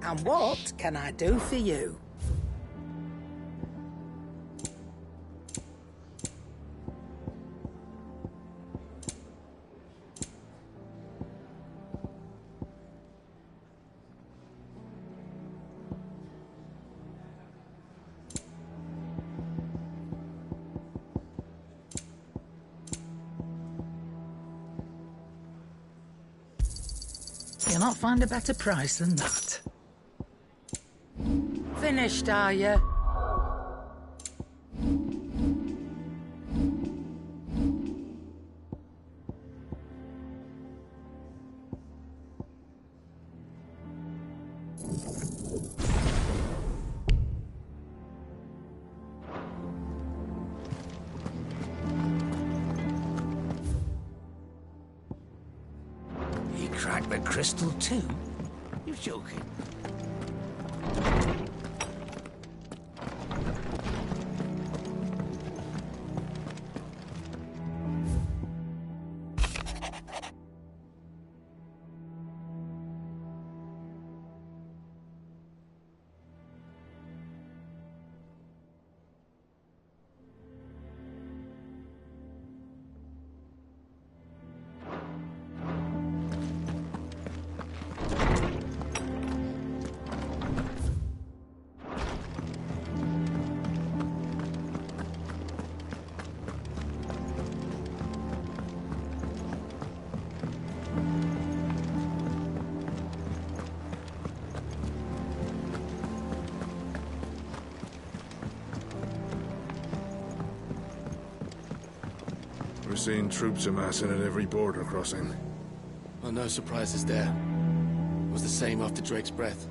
And what can I do for you? You'll not find a better price than that. Finished, are you? He cracked the crystal too? You're joking. We're seeing troops amassing at every border crossing. Well, no surprises there. It was the same after Drake's breath.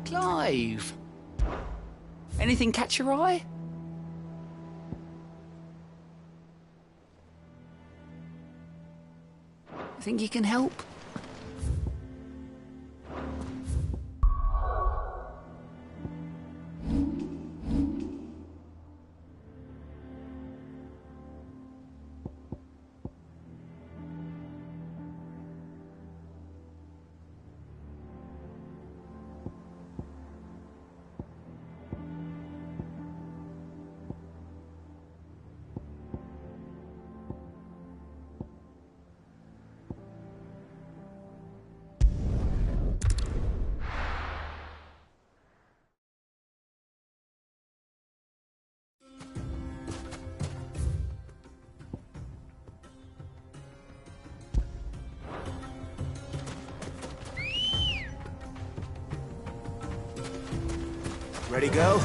Clive! Anything catch your eye? Think you can help? Ready, go?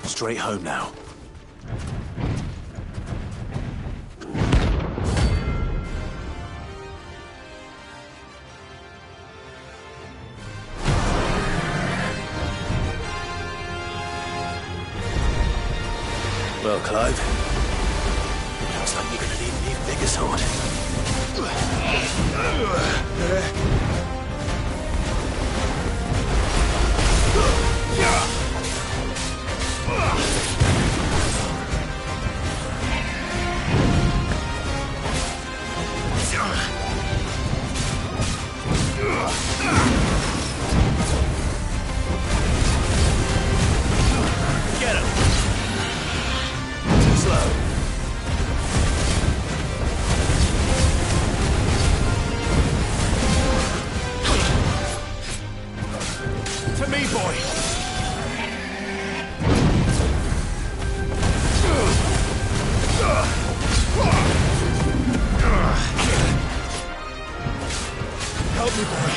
Straight home now. Well, Clive, looks like you're gonna need an even bigger sword. Get him! Too slow. To me, boy! Help me, boy!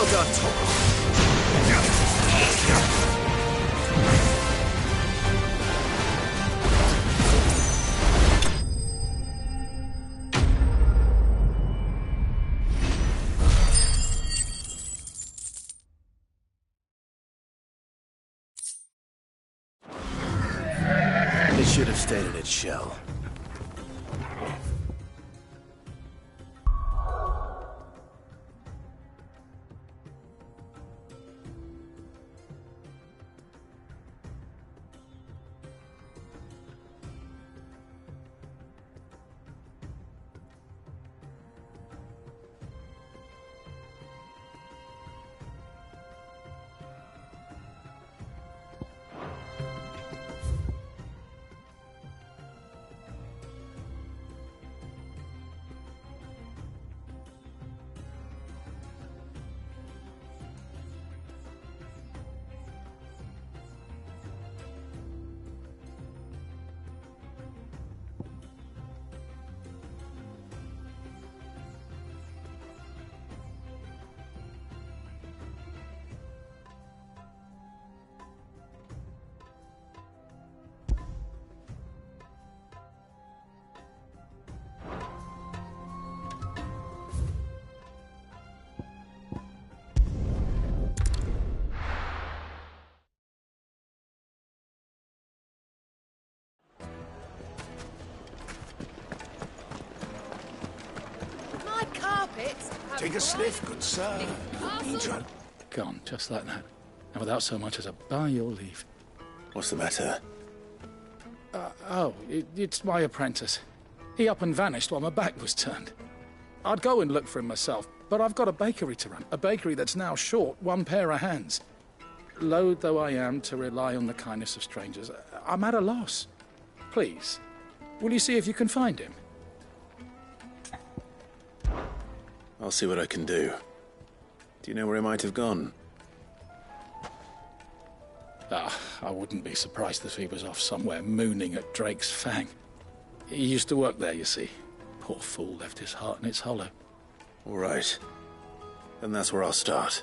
Well done, Tom. It should have stayed in its shell. My carpets have Take a sniff, good sir. Intro. Gone, just like that. And without so much as a by your leave. What's the matter? It's my apprentice. He up and vanished while my back was turned. I'd go and look for him myself, but I've got a bakery to run. A bakery that's now short one pair of hands. Loath though I am to rely on the kindness of strangers, I'm at a loss. Please, will you see if you can find him? I'll see what I can do. Do you know where he might have gone? I wouldn't be surprised if he was off somewhere mooning at Drake's Fang. He used to work there, you see. Poor fool left his heart in its hollow. All right. Then that's where I'll start.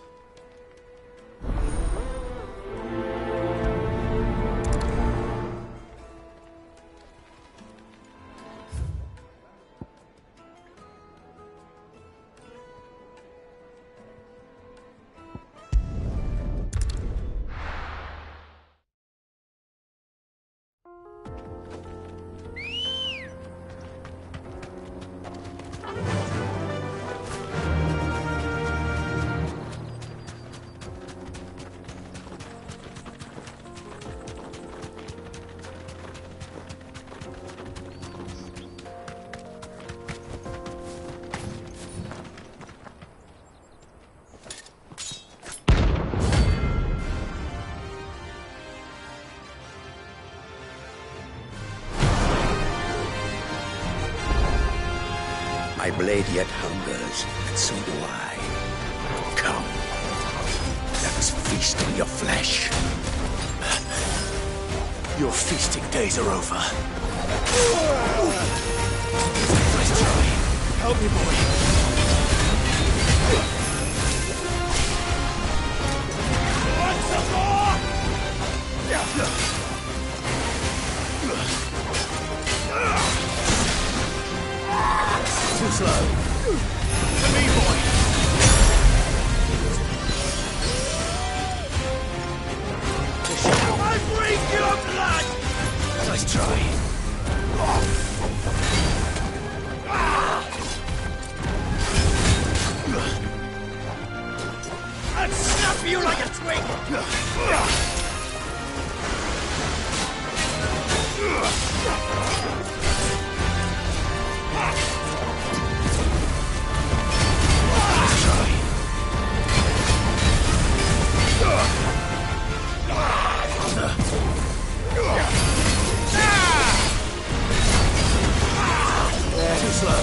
My blade yet hungers, and so do I. Come, let us feast on your flesh. Your feasting days are over. Nice try. Help me, boy. Too slow. To me, boy. I breathe your blood! Nice try. I'd snap you like a twig! Too slow.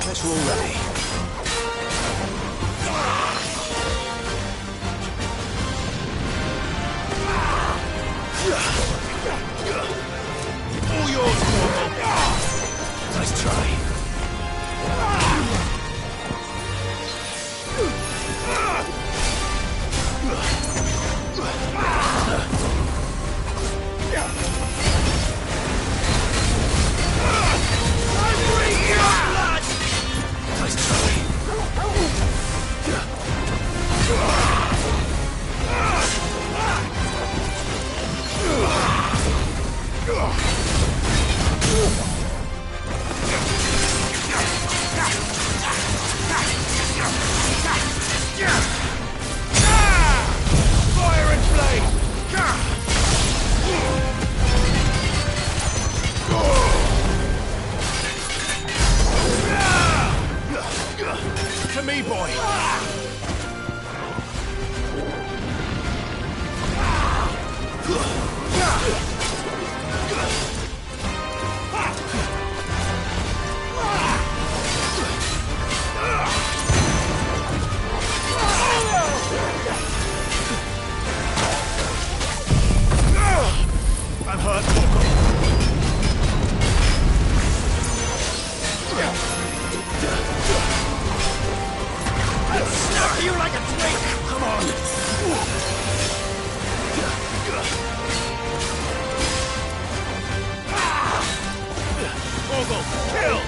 Guess we're all ready. All yours, Morgan. Nice try. Fire and flame! To me, boy! I'm hurt, Morgan. I'll snap you like a twig! Come on! Morgul, kill!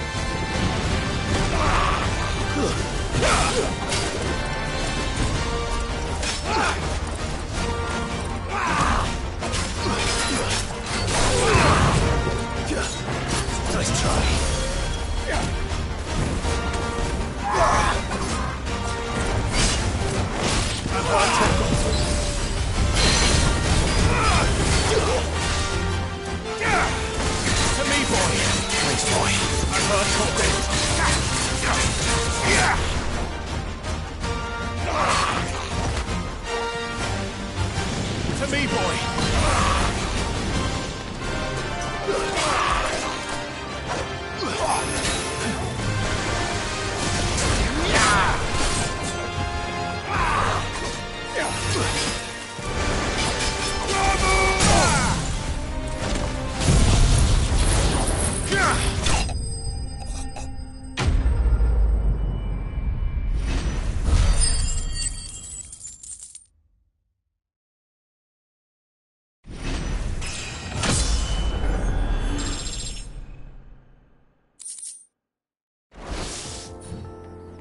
Nice try. I'm hurt, To me, boy. Thanks, boy. I'm hurt, Morgul. To me, boy.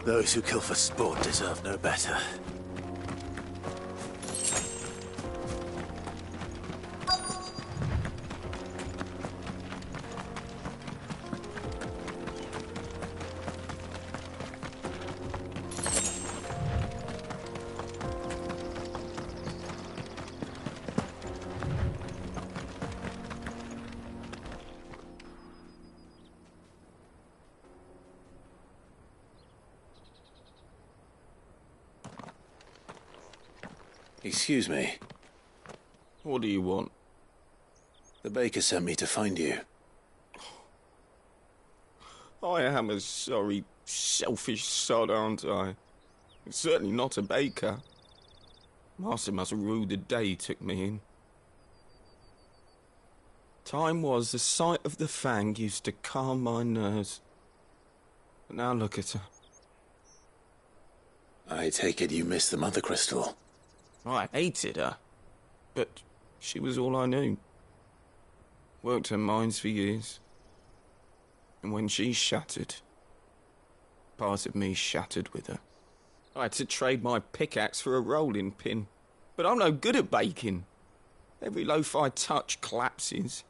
Those who kill for sport deserve no better. Excuse me. What do you want? The baker sent me to find you. I am a sorry, selfish sod, aren't I? Certainly not a baker. Master must have ruled the day he took me in. Time was the sight of the fang used to calm my nerves. But now look at her. I take it you missed the Mother Crystal. I hated her, but she was all I knew. Worked her mines for years. And when she shattered, part of me shattered with her. I had to trade my pickaxe for a rolling pin. But I'm no good at baking. Every loaf I touch collapses.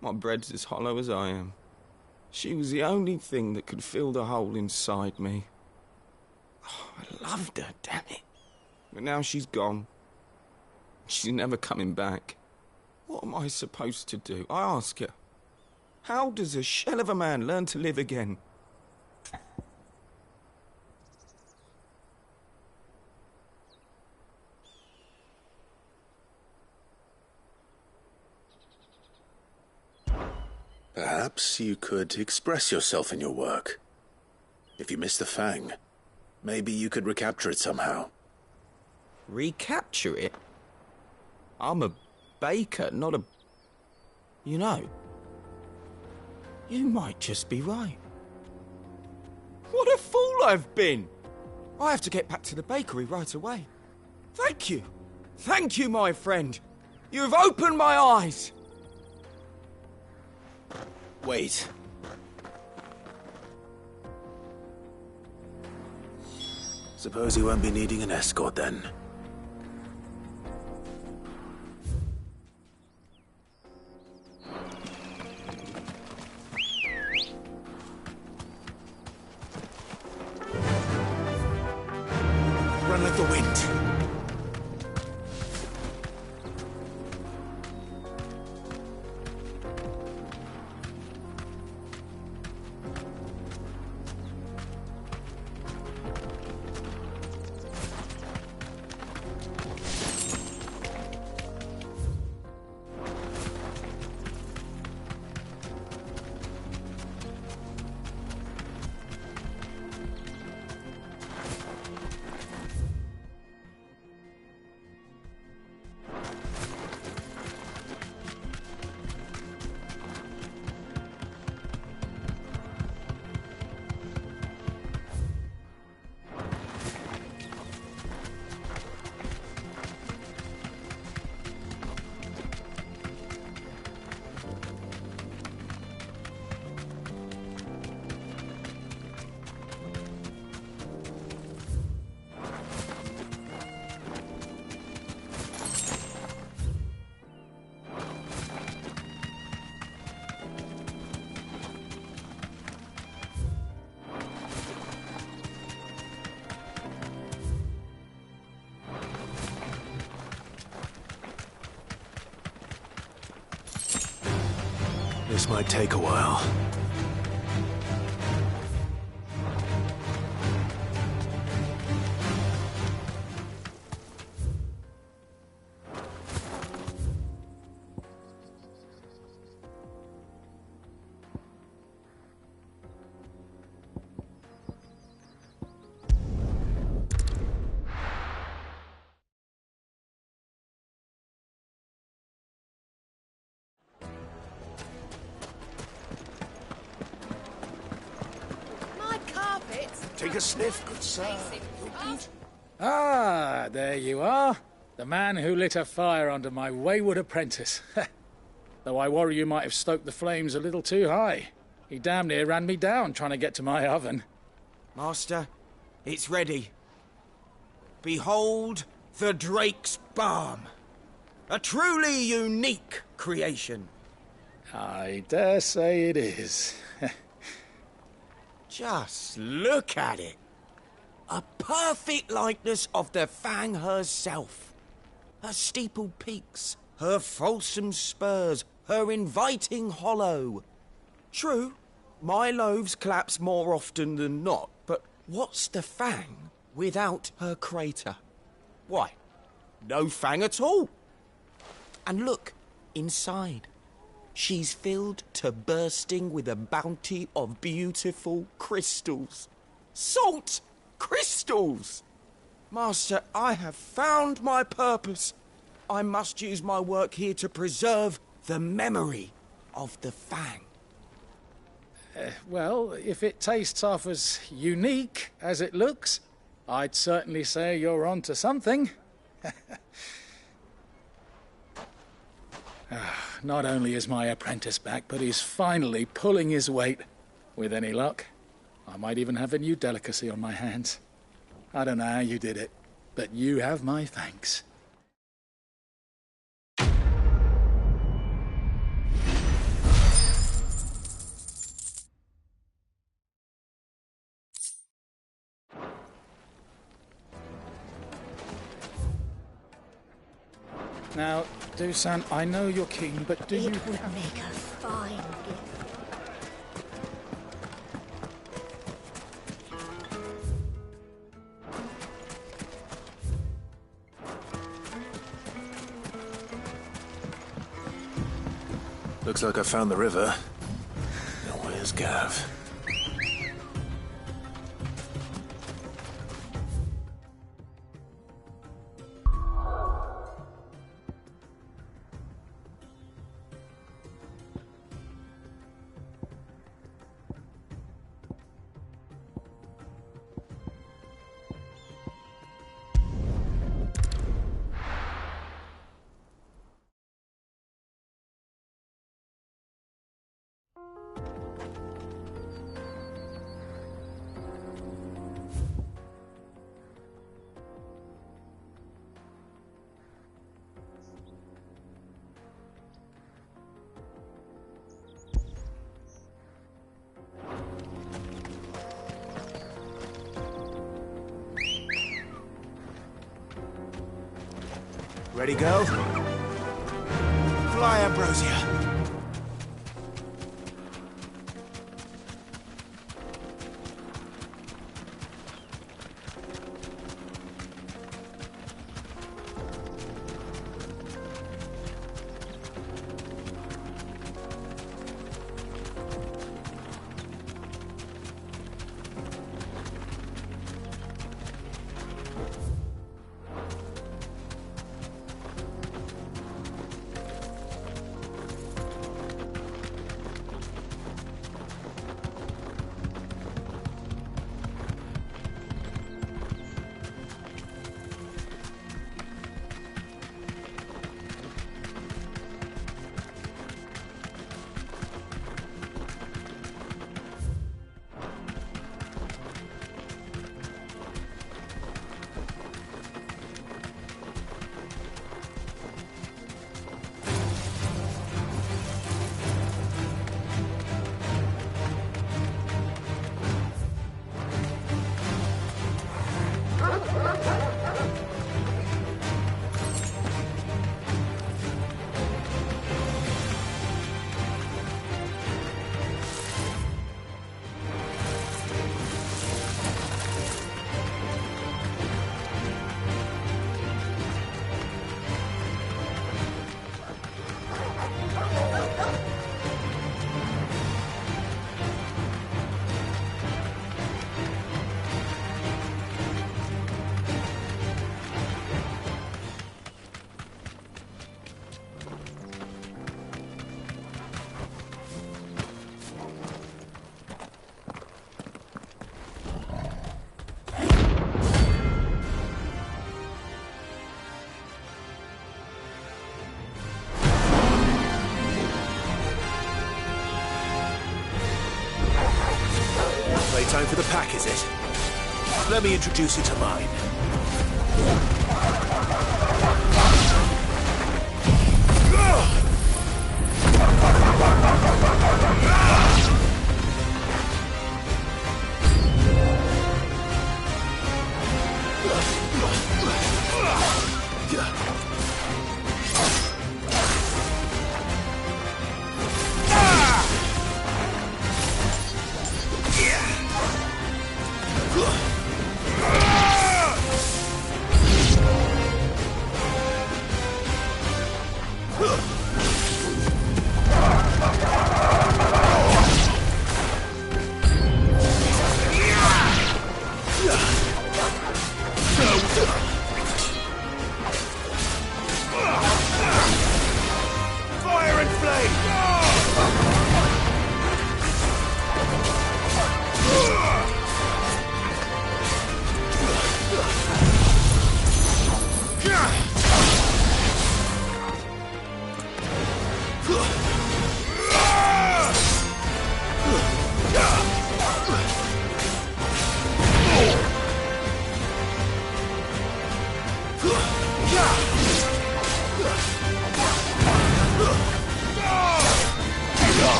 My bread's as hollow as I am. She was the only thing that could fill the hole inside me. Oh, I loved her, damn it. But now she's gone. She's never coming back. What am I supposed to do? I ask her. How does a shell of a man learn to live again? Perhaps you could express yourself in your work. If you miss the fang, maybe you could recapture it somehow. Recapture it? I'm a baker, not a... You know, you might just be right. What a fool I've been! I have to get back to the bakery right away. Thank you. Thank you, my friend. You have opened my eyes. Wait. Suppose you won't be needing an escort then. Run like the wind. This might take a while. Take a sniff, good sir. Ah, there you are. The man who lit a fire under my wayward apprentice. Though I worry you might have stoked the flames a little too high. He damn near ran me down trying to get to my oven. Master, it's ready. Behold the Drake's Balm. A truly unique creation. I dare say it is. Just look at it. A perfect likeness of the Fang herself. Her steepled peaks, her fulsome spurs, her inviting hollow. True, my loaves collapse more often than not, but what's the Fang without her crater? Why, no Fang at all. And look, inside. She's filled to bursting with a bounty of beautiful crystals. Salt crystals! Master, I have found my purpose. I must use my work here to preserve the memory of the Fang. Well, if it tastes half as unique as it looks, I'd certainly say you're onto something. Not only is my apprentice back, but he's finally pulling his weight. With any luck, I might even have a new delicacy on my hands. I don't know how you did it, but you have my thanks. Now, Dusan, I know you're keen, but do you... It would make a fine gift. Looks like I found the river. Now where's Gav? Ready, go? Fly, Ambrosia. Time for the pack, is it? Let me introduce you to mine.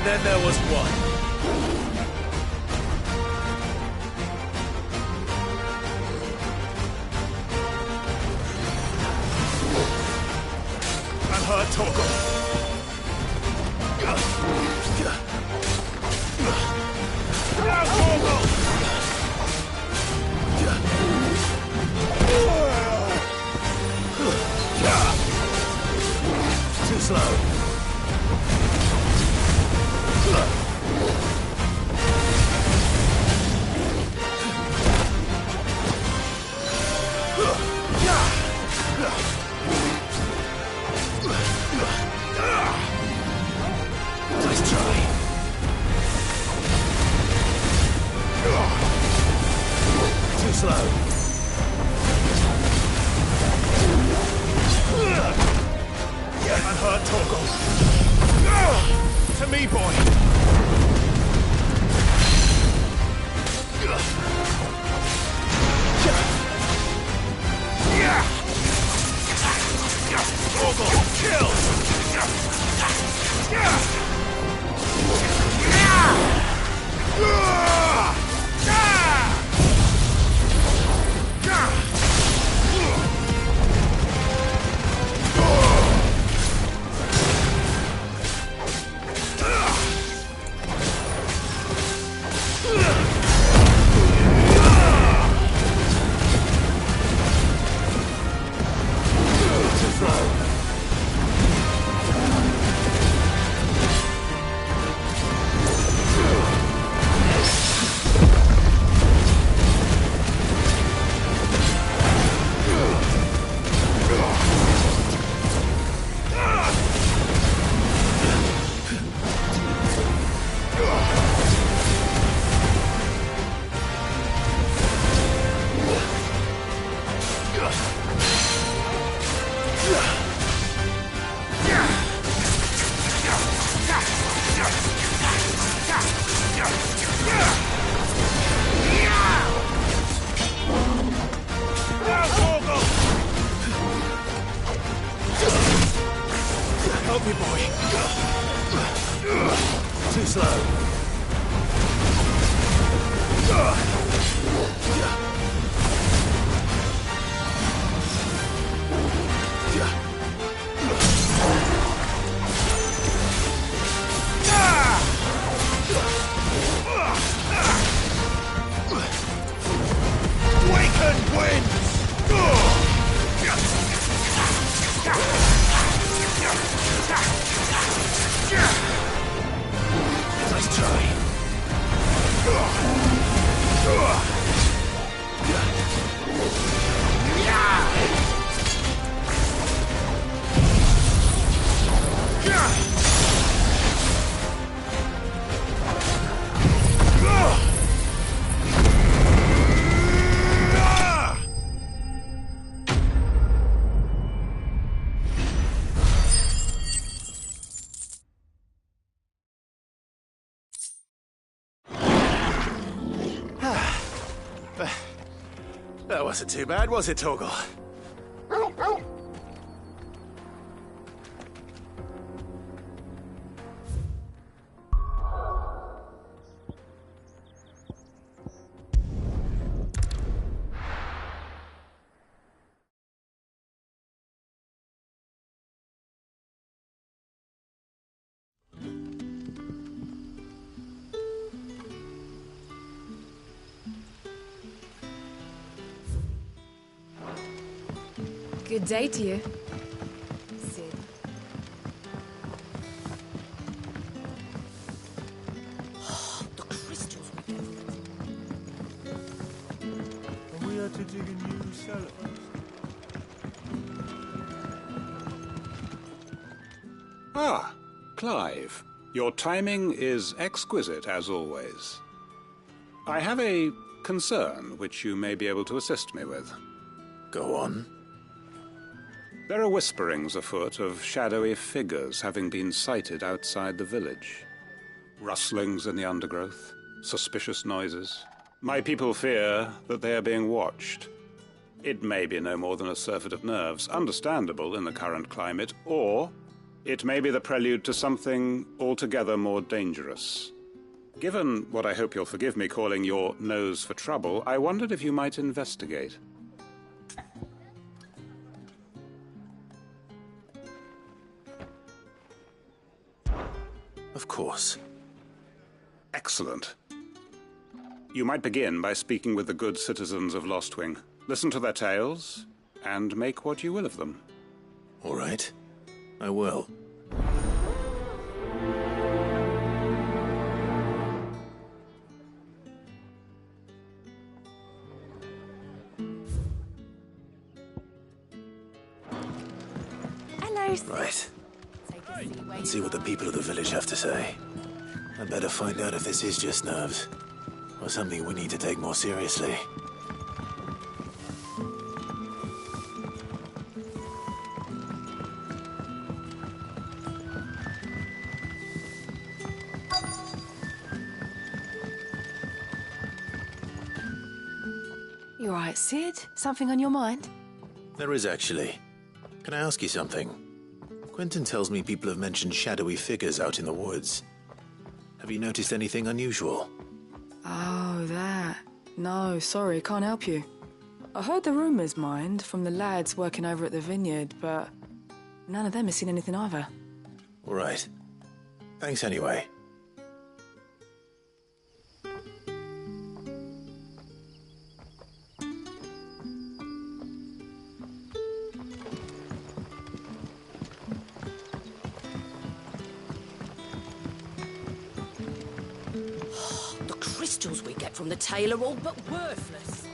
then there was one. I'm hurt, Torgal. Now, Torgal! Too slow. Nice try. Too slow. I'm hurt, Torgal. To me, boy. Torgal, kill! Help me, boy. Too slow. Waken winds! Nice try. That wasn't too bad, was it, Torgal? Good day to you. Sid. The crystals we get. And we had to dig a new cellar. Ah, Clive. Your timing is exquisite, as always. I have a concern which you may be able to assist me with. Go on. There are whisperings afoot of shadowy figures having been sighted outside the village. Rustlings in the undergrowth, suspicious noises. My people fear that they are being watched. It may be no more than a surfeit of nerves, understandable in the current climate, or It may be the prelude to something altogether more dangerous. Given what I hope you'll forgive me calling your nose for trouble, I wondered if you might investigate. Of course. Excellent. You might begin by speaking with the good citizens of Lostwing. Listen to their tales, and make what you will of them. All right. I will. Hello. Right. Let's see what the people of the village have to say. I'd better find out if this is just nerves, or something we need to take more seriously. You alright, Sid? Something on your mind? There is actually. Can I ask you something? Quentin tells me people have mentioned shadowy figures out in the woods. Have you noticed anything unusual? Oh, that. No, sorry, can't help you. I heard the rumours, mind, from the lads working over at the vineyard, but none of them has seen anything either. All right. Thanks anyway. The crystals we get from the tail are all but worthless.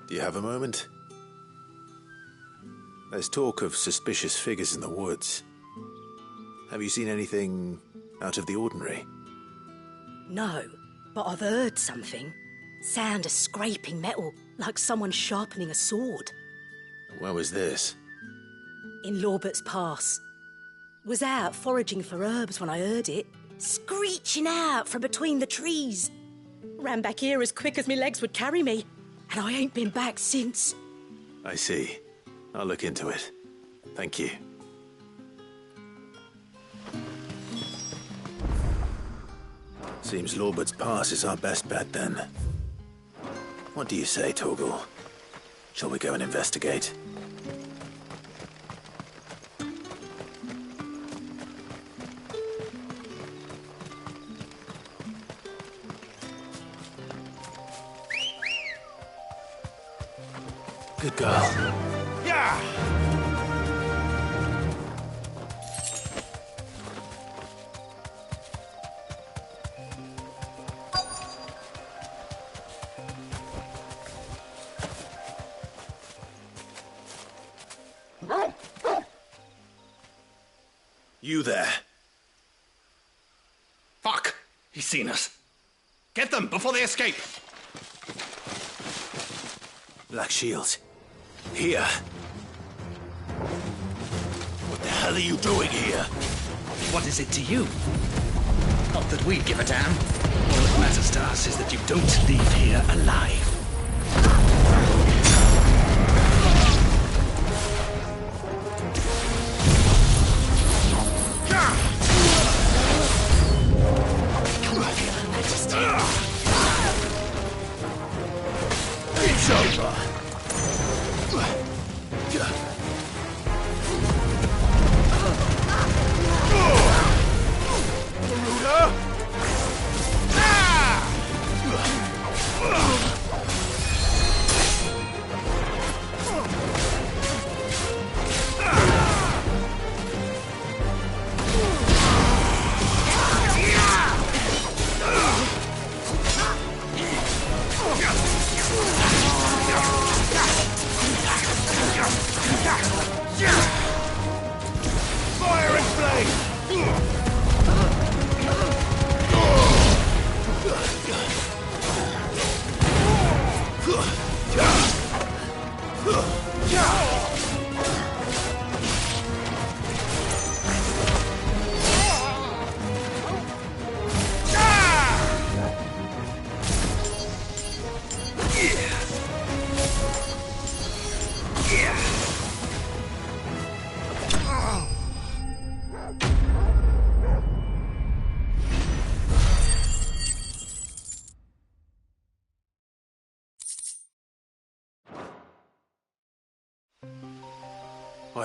Do you have a moment? There's talk of suspicious figures in the woods. Have you seen anything out of the ordinary? No, but I've heard something. Sound of scraping metal, like someone sharpening a sword. Where was this? In Lorbert's Pass. Was out foraging for herbs when I heard it, screeching out from between the trees. Ran back here as quick as my legs would carry me, and I ain't been back since. I see. I'll look into it. Thank you. Seems Lorbert's Pass is our best bet then. What do you say, Torgal? Shall we go and investigate? Good girl. Yeah! You there. Fuck! He's seen us. Get them before they escape! Black Shields. Here. What the hell are you doing here? What is it to you? Not that we give a damn. All that matters to us is that you don't leave here alive. Come on, Your Majesty. It's over.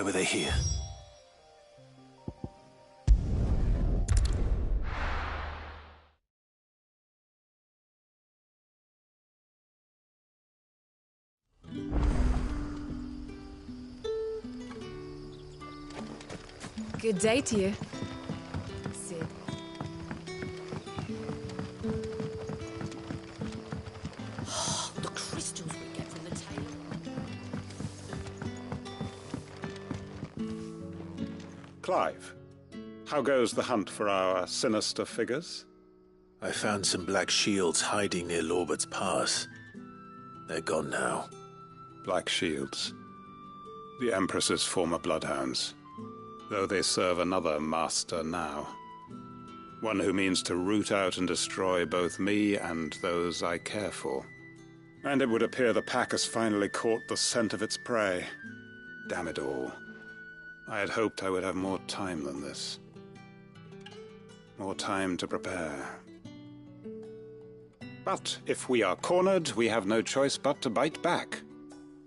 Why were they here? Good day to you. Sid. The crystals we get from the tail. Clive, how goes the hunt for our sinister figures? I found some black shields hiding near Lorbert's Pass. They're gone now. Black shields. The Empress's former bloodhounds. Though they serve another master now. One who means to root out and destroy both me and those I care for. And it would appear the pack has finally caught the scent of its prey. Damn it all. I had hoped I would have more time than this. More time to prepare. But if we are cornered, we have no choice but to bite back.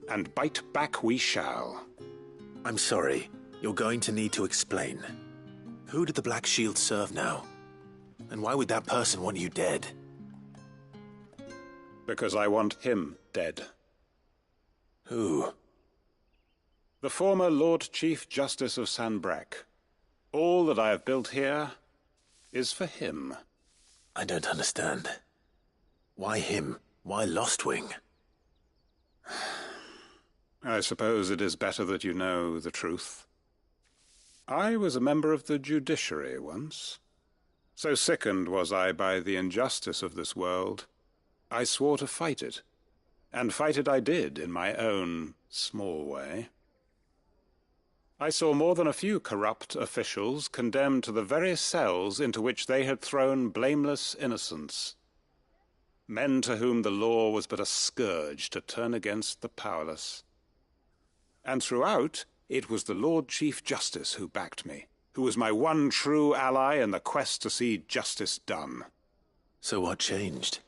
And bite back we shall. I'm sorry. You're going to need to explain. Who did the Black Shield serve now? And why would that person want you dead? Because I want him dead. Who? The former Lord Chief Justice of Sanbreque. All that I have built here is for him. I don't understand. Why him? Why Lostwing? I suppose it is better that you know the truth. I was a member of the judiciary once. So sickened was I by the injustice of this world, I swore to fight it. And fight it I did, in my own small way. I saw more than a few corrupt officials condemned to the very cells into which they had thrown blameless innocents. Men to whom the law was but a scourge to turn against the powerless. And throughout, it was the Lord Chief Justice who backed me, who was my one true ally in the quest to see justice done. So what changed?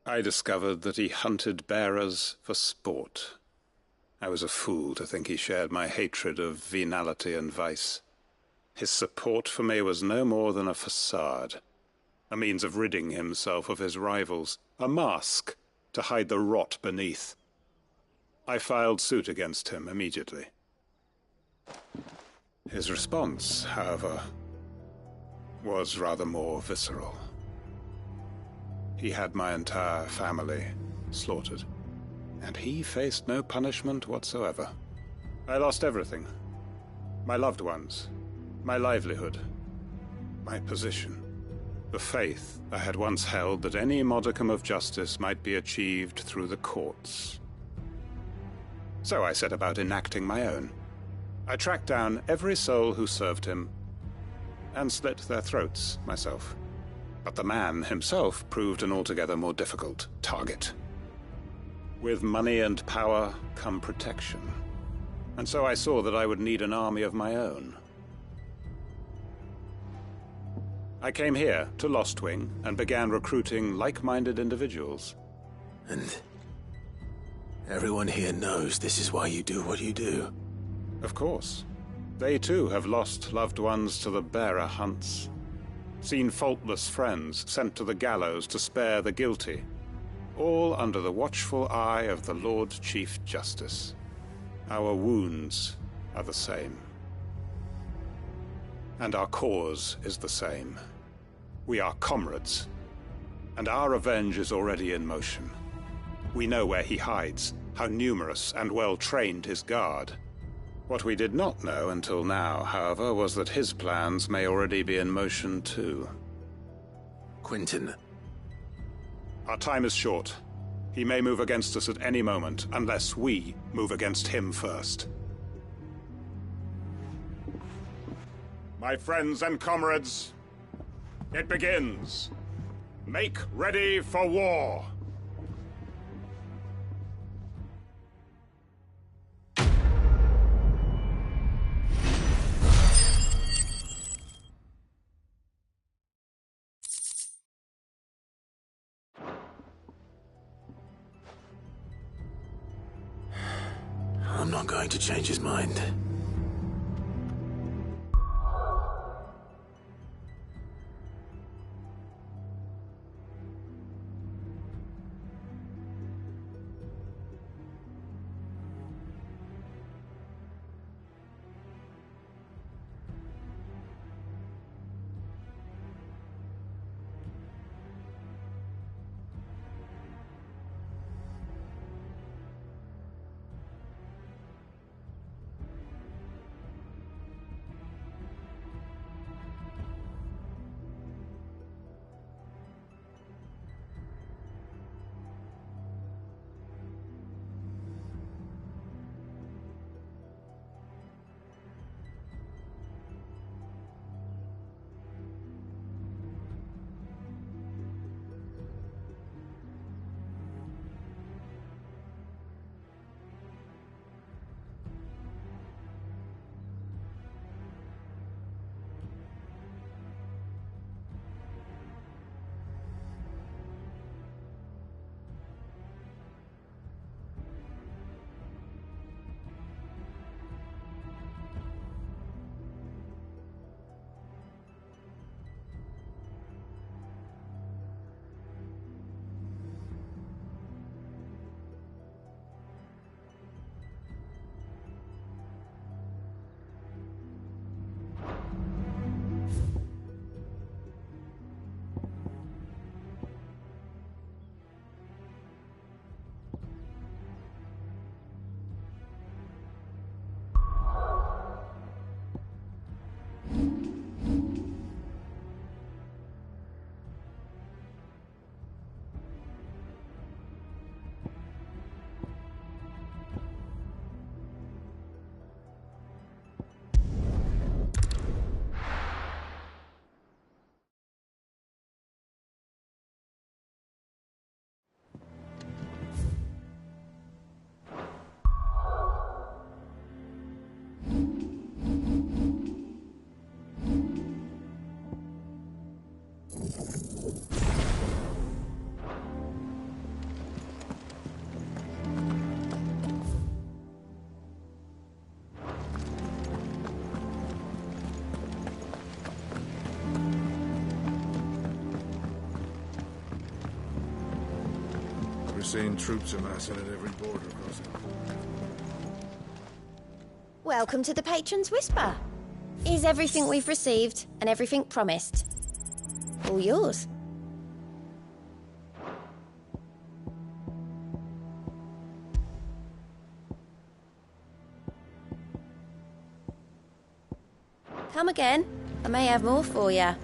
I discovered that he hunted bearers for sport. I was a fool to think he shared my hatred of venality and vice. His support for me was no more than a facade, a means of ridding himself of his rivals, a mask to hide the rot beneath. I filed suit against him immediately. His response, however, was rather more visceral. He had my entire family slaughtered, and he faced no punishment whatsoever. I lost everything. My loved ones, my livelihood, my position, the faith I had once held that any modicum of justice might be achieved through the courts. So I set about enacting my own. I tracked down every soul who served him, and slit their throats myself. But the man himself proved an altogether more difficult target. With money and power come protection, and so I saw that I would need an army of my own. I came here to Lostwing and began recruiting like-minded individuals. And everyone here knows this is why you do what you do. Of course. They too have lost loved ones to the bearer hunts. Seen faultless friends sent to the gallows to spare the guilty. All under the watchful eye of the Lord Chief Justice. Our wounds are the same. And our cause is the same. We are comrades. And our revenge is already in motion. We know where he hides, how numerous and well-trained his guard. What we did not know until now, however, was that his plans may already be in motion too. Quentin. Our time is short. He may move against us at any moment, unless we move against him first. My friends and comrades, it begins. Make ready for war. I'm not going to change his mind. We're seeing troops amassing at every border crossing. Welcome to the Patron's Whisper. Is everything we've received and everything promised all yours? Come again. I may have more for you.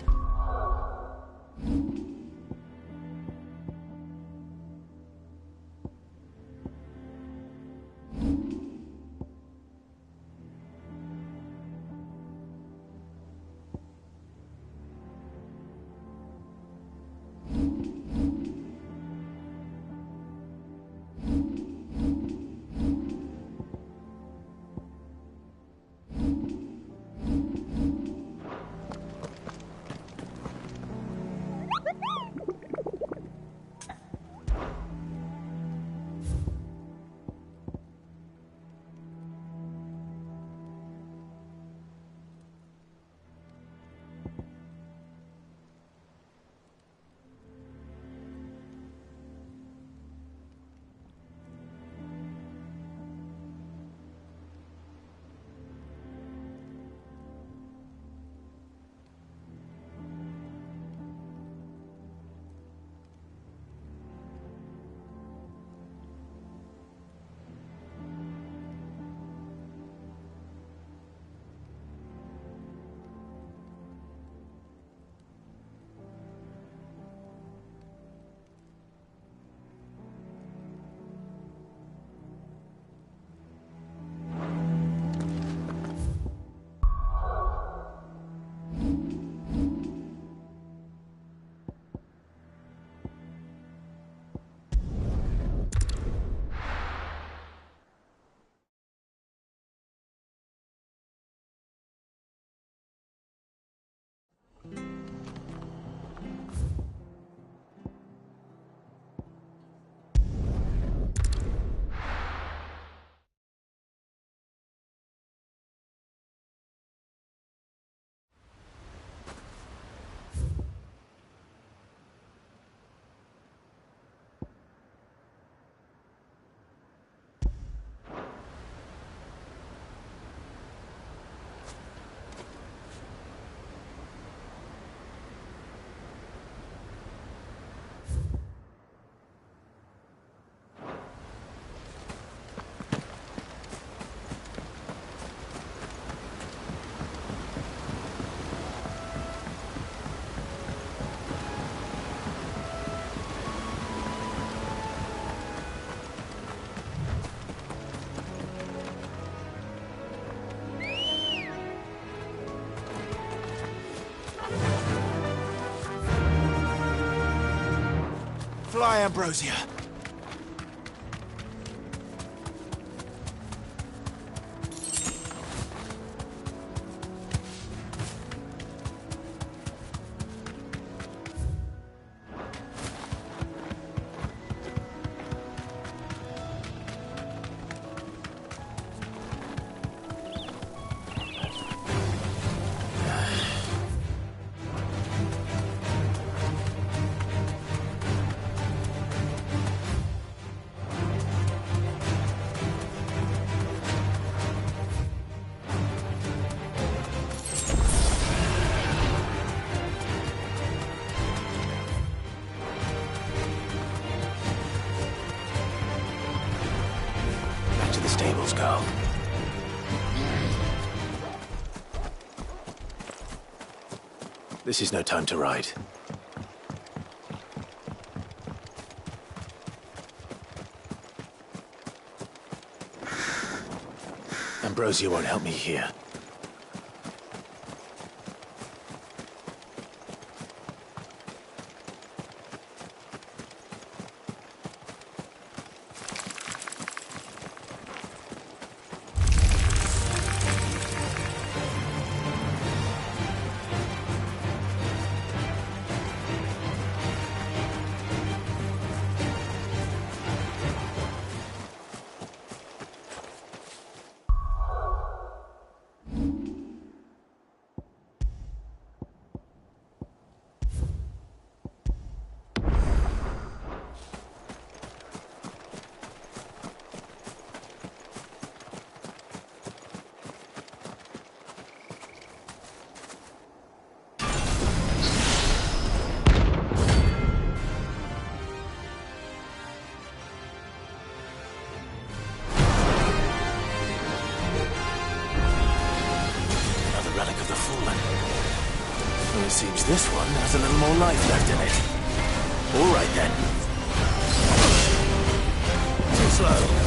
Fly, Ambrosia. Stables, girl. This is no time to ride. Ambrosia won't help me here. It seems this one has a little more life left in it. All right, then. Too slow.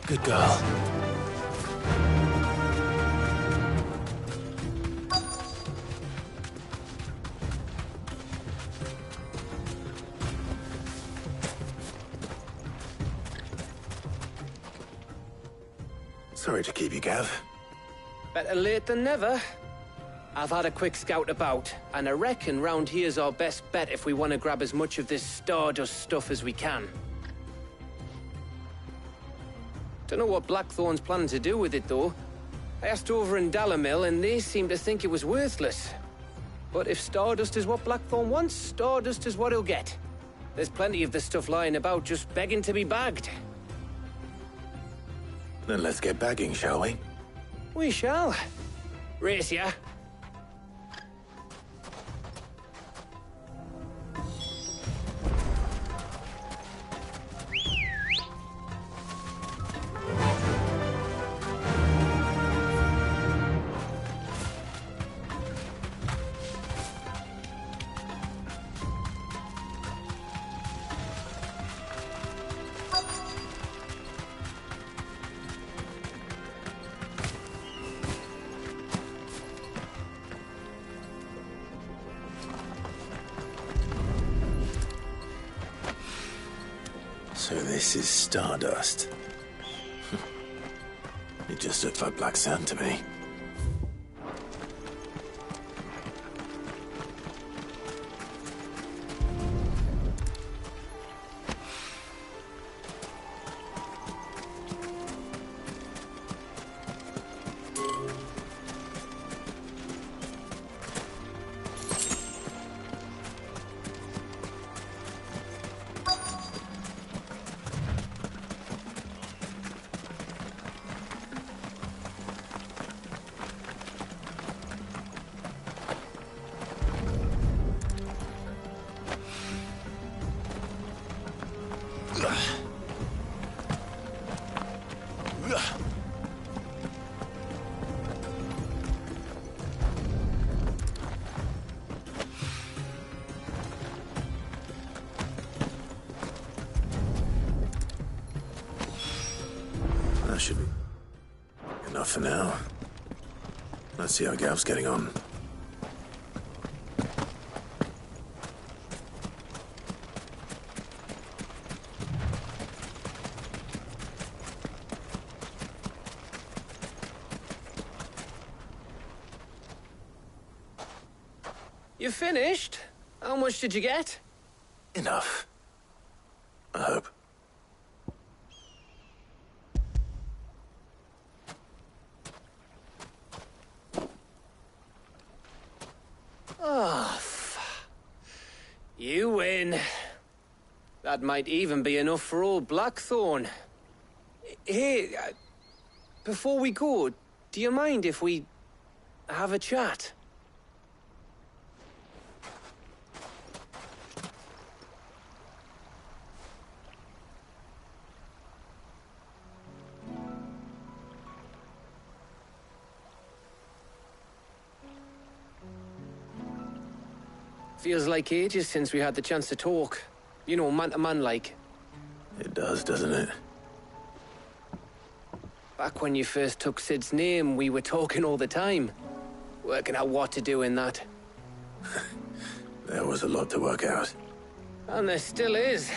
Good girl. Sorry to keep you, Gav. Better late than never. I've had a quick scout about, and I reckon round here's our best bet if we want to grab as much of this Stardust stuff as we can. Don't know what Blackthorn's planning to do with it, though. I asked over in Dalamil, and they seem to think it was worthless. But if Stardust is what Blackthorn wants, Stardust is what he'll get. There's plenty of this stuff lying about, just begging to be bagged. Then let's get bagging, shall we? We shall. Race ya. So this is Stardust. It just looked like black sand to me. That should be enough for now. Let's see how Gav's getting on. You finished? How much did you get? Enough. I hope. Oh, you win. That might even be enough for old Blackthorn. Hey, before we go, do you mind if we have a chat? Feels like ages since we had the chance to talk. You know, man to man like. It does, doesn't it? Back when you first took Sid's name, we were talking all the time. Working out what to do in that. There was a lot to work out. And there still is.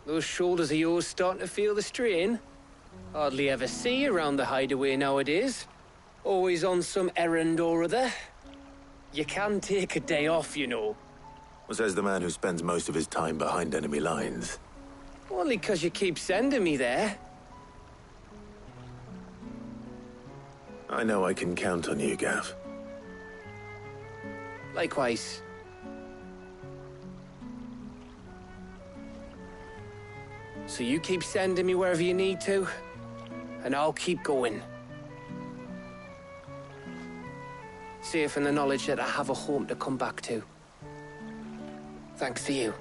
Those shoulders of yours starting to feel the strain. Hardly ever see you around the hideaway nowadays. Always on some errand or other. You can take a day off, you know. Says the man who spends most of his time behind enemy lines. Only 'cause you keep sending me there. I know I can count on you, Gav. Likewise. So you keep sending me wherever you need to, and I'll keep going. Safe in the knowledge that I have a home to come back to. Thanks to you.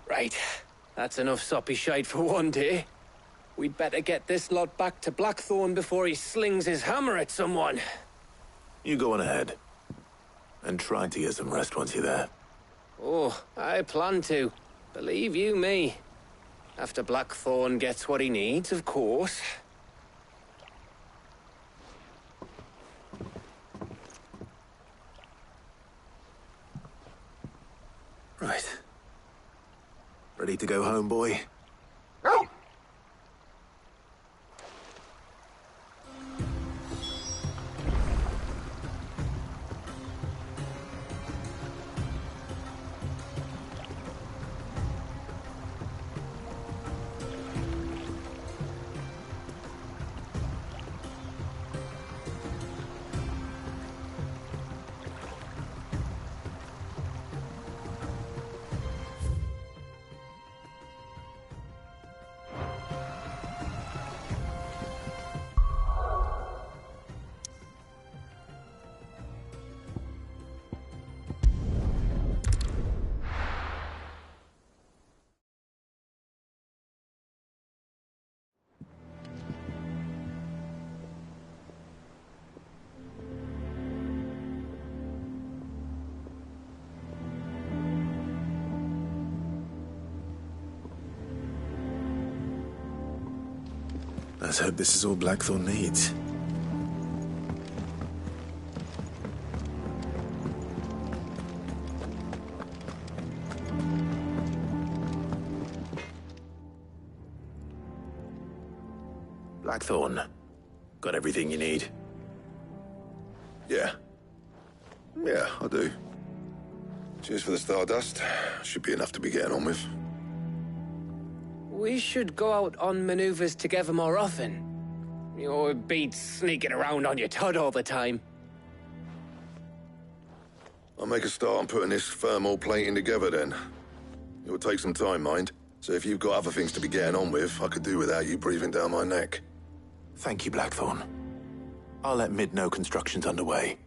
Right. That's enough soppy shite for one day. We'd better get this lot back to Blackthorn before he slings his hammer at someone. You go on ahead. And try to get some rest once you're there. Oh, I plan to. Believe you me. After Blackthorn gets what he needs, of course. Right. Ready to go home, boy? Let's hope this is all Blackthorn needs. Blackthorn, got everything you need? Yeah. Yeah, I do. Cheers for the Stardust. Should be enough to be getting on with. We should go out on maneuvers together more often. You're beat sneaking around on your Todd all the time. I'll make a start on putting this thermal plating together then. It will take some time, mind. So if you've got other things to be getting on with, I could do without you breathing down my neck. Thank you, Blackthorn. I'll let Mid know construction's underway.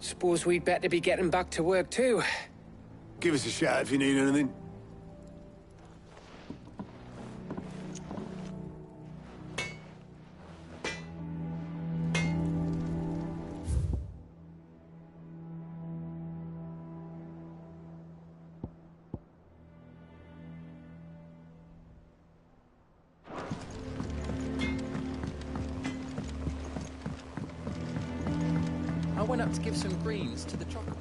Suppose we'd better be getting back to work too. Give us a shout if you need anything. I went up to give some greens to the chocobo.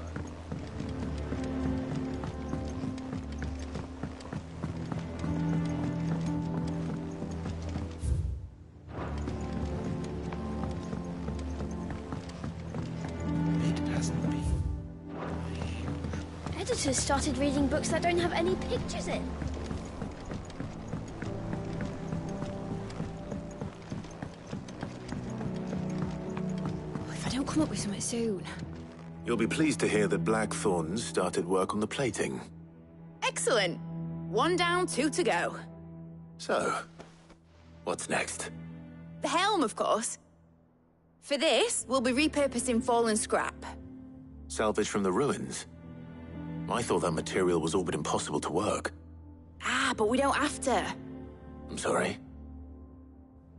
Editors started reading books that don't have any pictures in. If I don't come up with something soon. You'll be pleased to hear that Blackthorn started work on the plating. Excellent. 1 down, 2 to go. So, what's next? The helm, of course. For this, we'll be repurposing fallen scrap. Salvage from the ruins? I thought that material was all but impossible to work. Ah, but we don't have to. I'm sorry?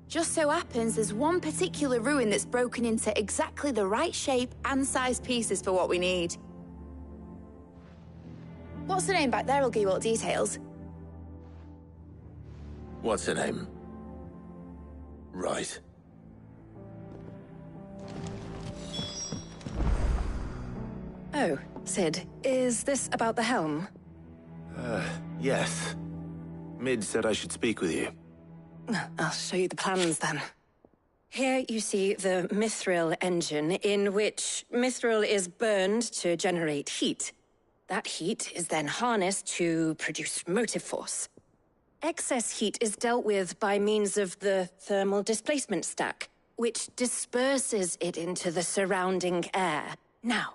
Just so happens there's one particular ruin that's broken into exactly the right shape and size pieces for what we need. What's the name back there? I'll give you all the details. What's her name? Right. Oh, Sid, is this about the helm? Yes. Mid said I should speak with you. I'll show you the plans then. Here you see the mithril engine, in which mithril is burned to generate heat. That heat is then harnessed to produce motive force. Excess heat is dealt with by means of the thermal displacement stack, which disperses it into the surrounding air. Now,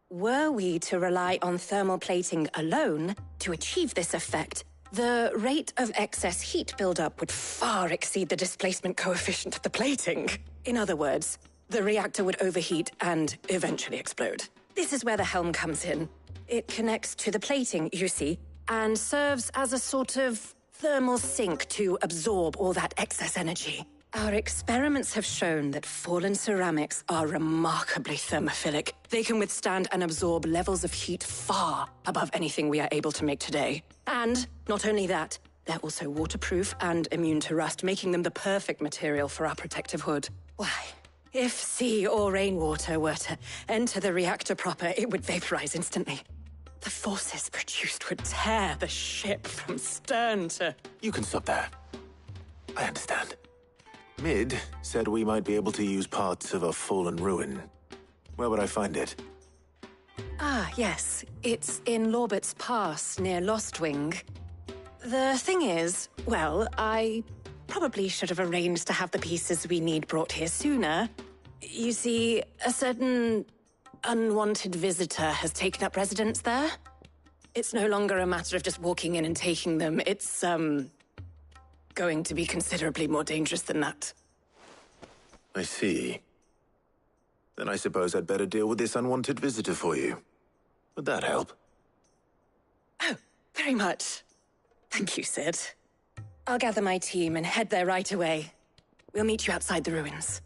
were we to rely on thermal plating alone to achieve this effect, the rate of excess heat buildup would far exceed the displacement coefficient of the plating. In other words, the reactor would overheat and eventually explode. This is where the helm comes in. It connects to the plating, you see, and serves as a sort of thermal sink to absorb all that excess energy. Our experiments have shown that fallen ceramics are remarkably thermophilic. They can withstand and absorb levels of heat far above anything we are able to make today. And not only that, they're also waterproof and immune to rust, making them the perfect material for our protective hood. Why, if sea or rainwater were to enter the reactor proper, it would vaporize instantly. The forces produced would tear the ship from stern to... You can stop there. I understand. Mid said we might be able to use parts of a fallen ruin. Where would I find it? Ah, yes. It's in Lorbert's Pass, near Lostwing. The thing is, well, I probably should have arranged to have the pieces we need brought here sooner. You see, a certain unwanted visitor has taken up residence there. It's no longer a matter of just walking in and taking them. It's, going to be considerably more dangerous than that. I see. Then I suppose I'd better deal with this unwanted visitor for you. Would that help? Oh, very much. Thank you, Sid. I'll gather my team and head there right away. We'll meet you outside the ruins.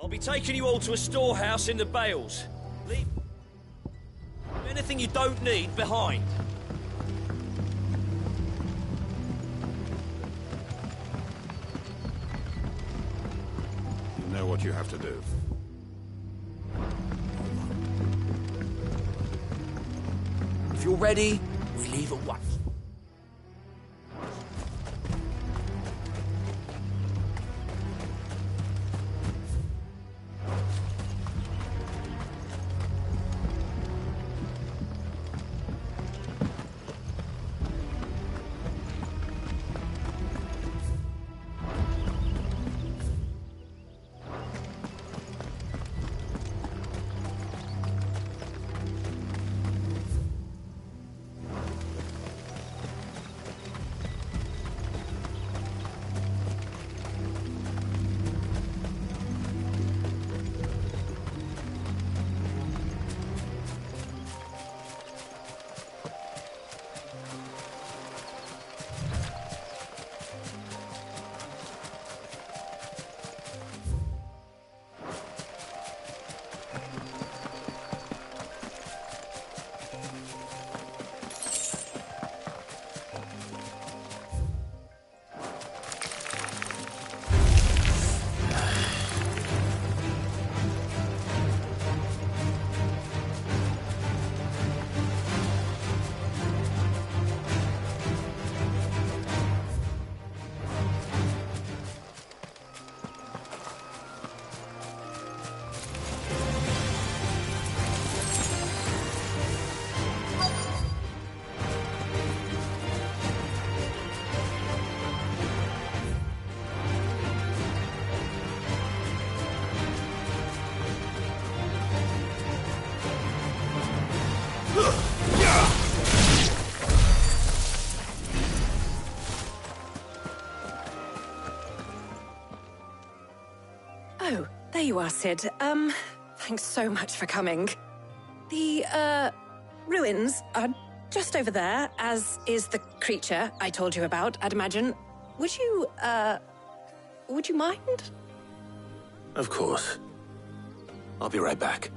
I'll be taking you all to a storehouse in the Bales. Leave anything you don't need behind. You know what you have to do. If you're ready, we leave at once. Oh, there you are, Sid. Thanks so much for coming. The, ruins are just over there, as is the creature I told you about, I'd imagine. Would you mind? Of course. I'll be right back.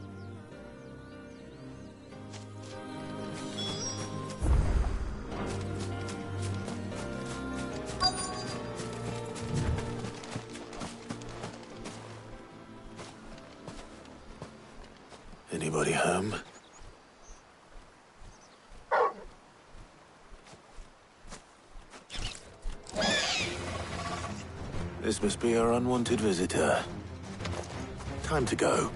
Anybody home? This must be our unwanted visitor. Time to go.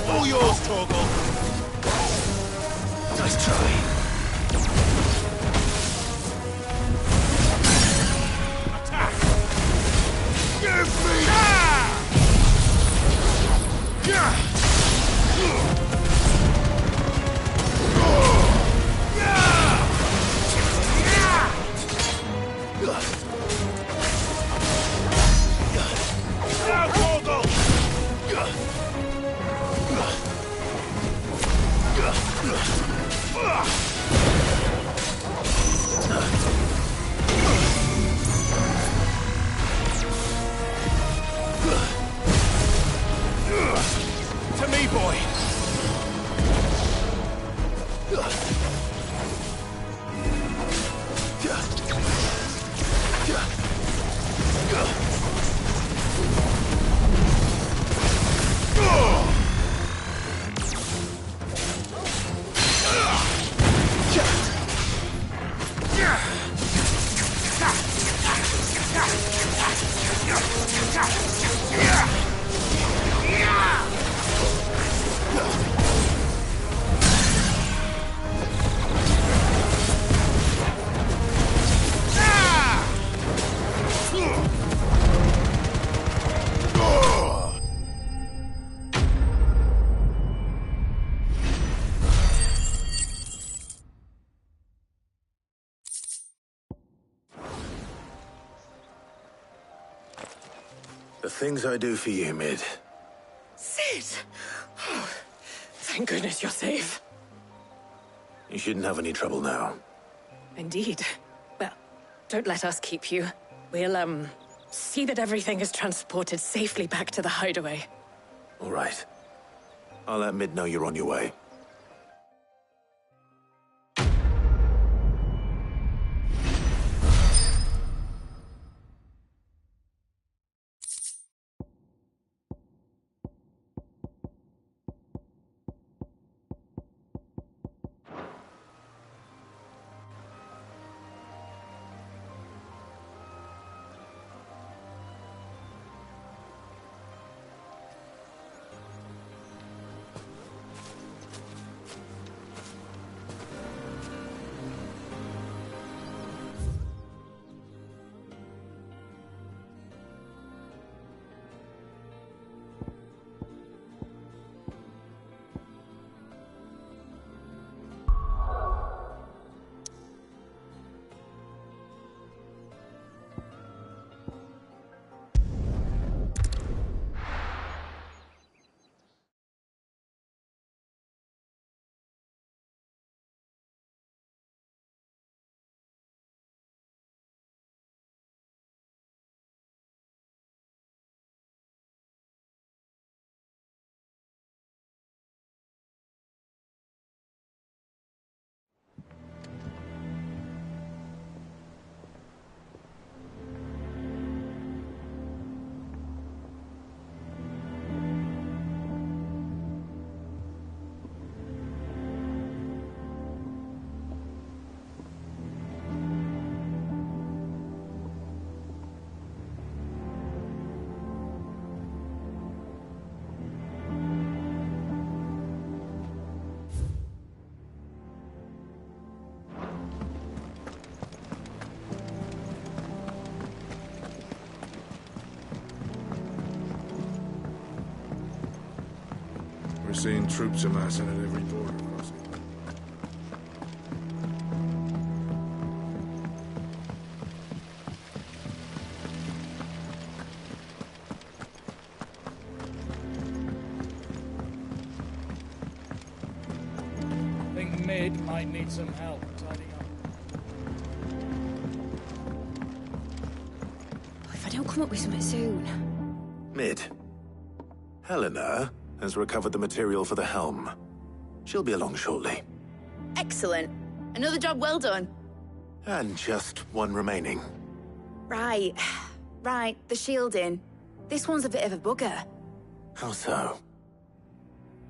All yours, Torgal. Nice try. Attack! Give me! Now, Torgal! To me, boy! The things I do for you, Mid. Sid! Oh, thank goodness you're safe. You shouldn't have any trouble now. Indeed. Well, don't let us keep you. We'll, see that everything is transported safely back to the hideaway. All right. I'll let Mid know you're on your way. seen troops amassing at every border crossing. I think Mid might need some help tidying up. If I don't come up with something soon. Mid. Helena has recovered the material for the helm. She'll be along shortly. Excellent. Another job well done. And just one remaining. Right. Right, the shielding. This one's a bit of a bugger. How so?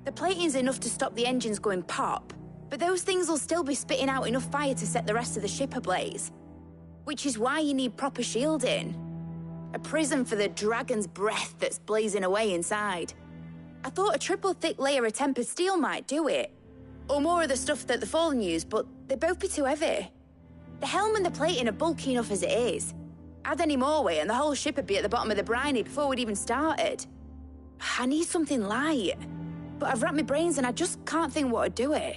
The plating's enough to stop the engines going pop, but those things will still be spitting out enough fire to set the rest of the ship ablaze. Which is why you need proper shielding. A prison for the dragon's breath that's blazing away inside. I thought a triple thick layer of tempered steel might do it. Or more of the stuff that the Fallen use, but they'd both be too heavy. The helm and the plating are bulky enough as it is. Add any more weight and the whole ship would be at the bottom of the briny before we'd even started. I need something light. But I've racked my brains and I just can't think what would do it.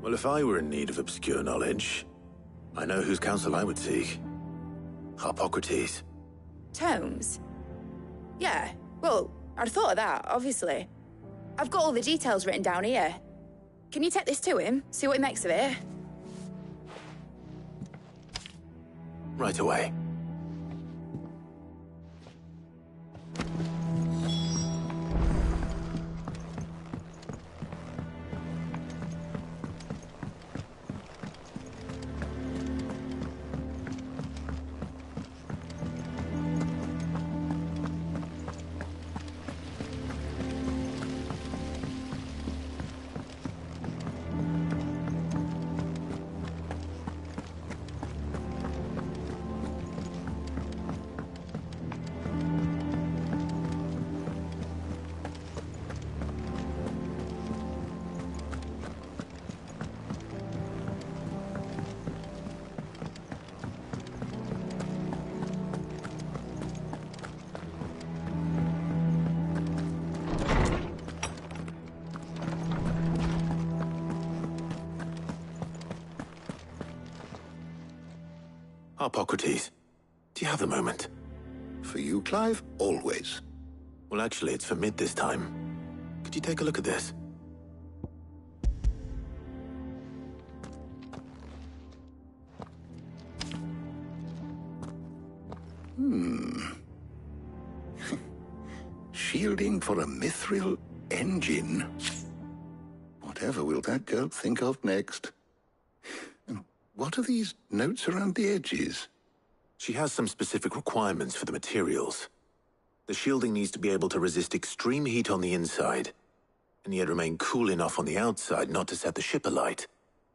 Well, if I were in need of obscure knowledge, I know whose counsel I would seek. Harpocrates. Tomes? Yeah, well, I'd thought of that, obviously. I've got all the details written down here. Can you take this to him, see what he makes of it? Right away. Harpocrates, do you have a moment? For you, Clive? Always. Well, actually, it's for Mid this time. Could you take a look at this? Shielding for a mithril engine. Whatever will that girl think of next? And what are these notes around the edges? She has some specific requirements for the materials. The shielding needs to be able to resist extreme heat on the inside, and yet remain cool enough on the outside not to set the ship alight,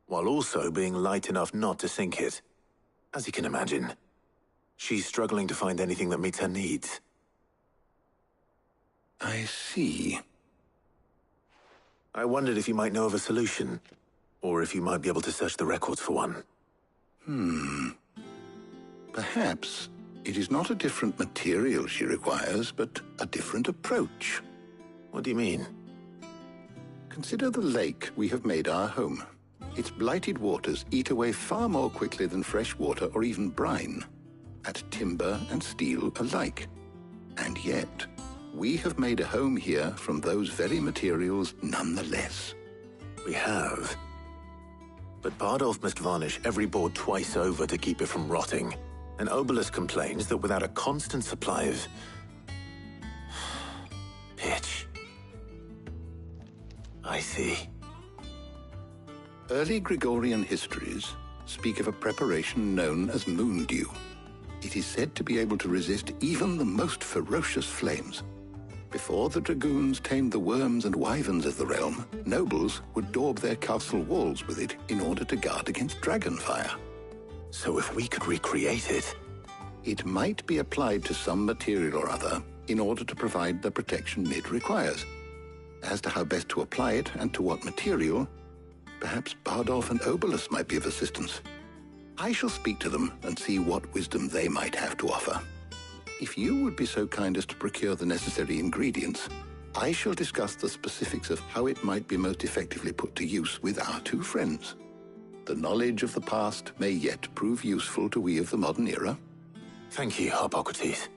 while also being light enough not to sink it. As you can imagine, she's struggling to find anything that meets her needs. I see. I wondered if you might know of a solution, or if you might be able to search the records for one. Perhaps it is not a different material she requires, but a different approach. What do you mean? Consider the lake we have made our home. Its blighted waters eat away far more quickly than fresh water or even brine, at timber and steel alike. And yet, we have made a home here from those very materials nonetheless. We have. But Bardolph must varnish every board twice over to keep it from rotting. And Obelus complains that without a constant supply of pitch. I see. Early Gregorian histories speak of a preparation known as moon dew. It is said to be able to resist even the most ferocious flames. Before the dragoons tamed the worms and wyverns of the realm, nobles would daub their castle walls with it in order to guard against dragon fire. So if we could recreate it... It might be applied to some material or other in order to provide the protection Mid requires. As to how best to apply it and to what material, perhaps Bardolph and Obelus might be of assistance. I shall speak to them and see what wisdom they might have to offer. If you would be so kind as to procure the necessary ingredients, I shall discuss the specifics of how it might be most effectively put to use with our two friends. The knowledge of the past may yet prove useful to we of the modern era. Thank you, Hippocrates.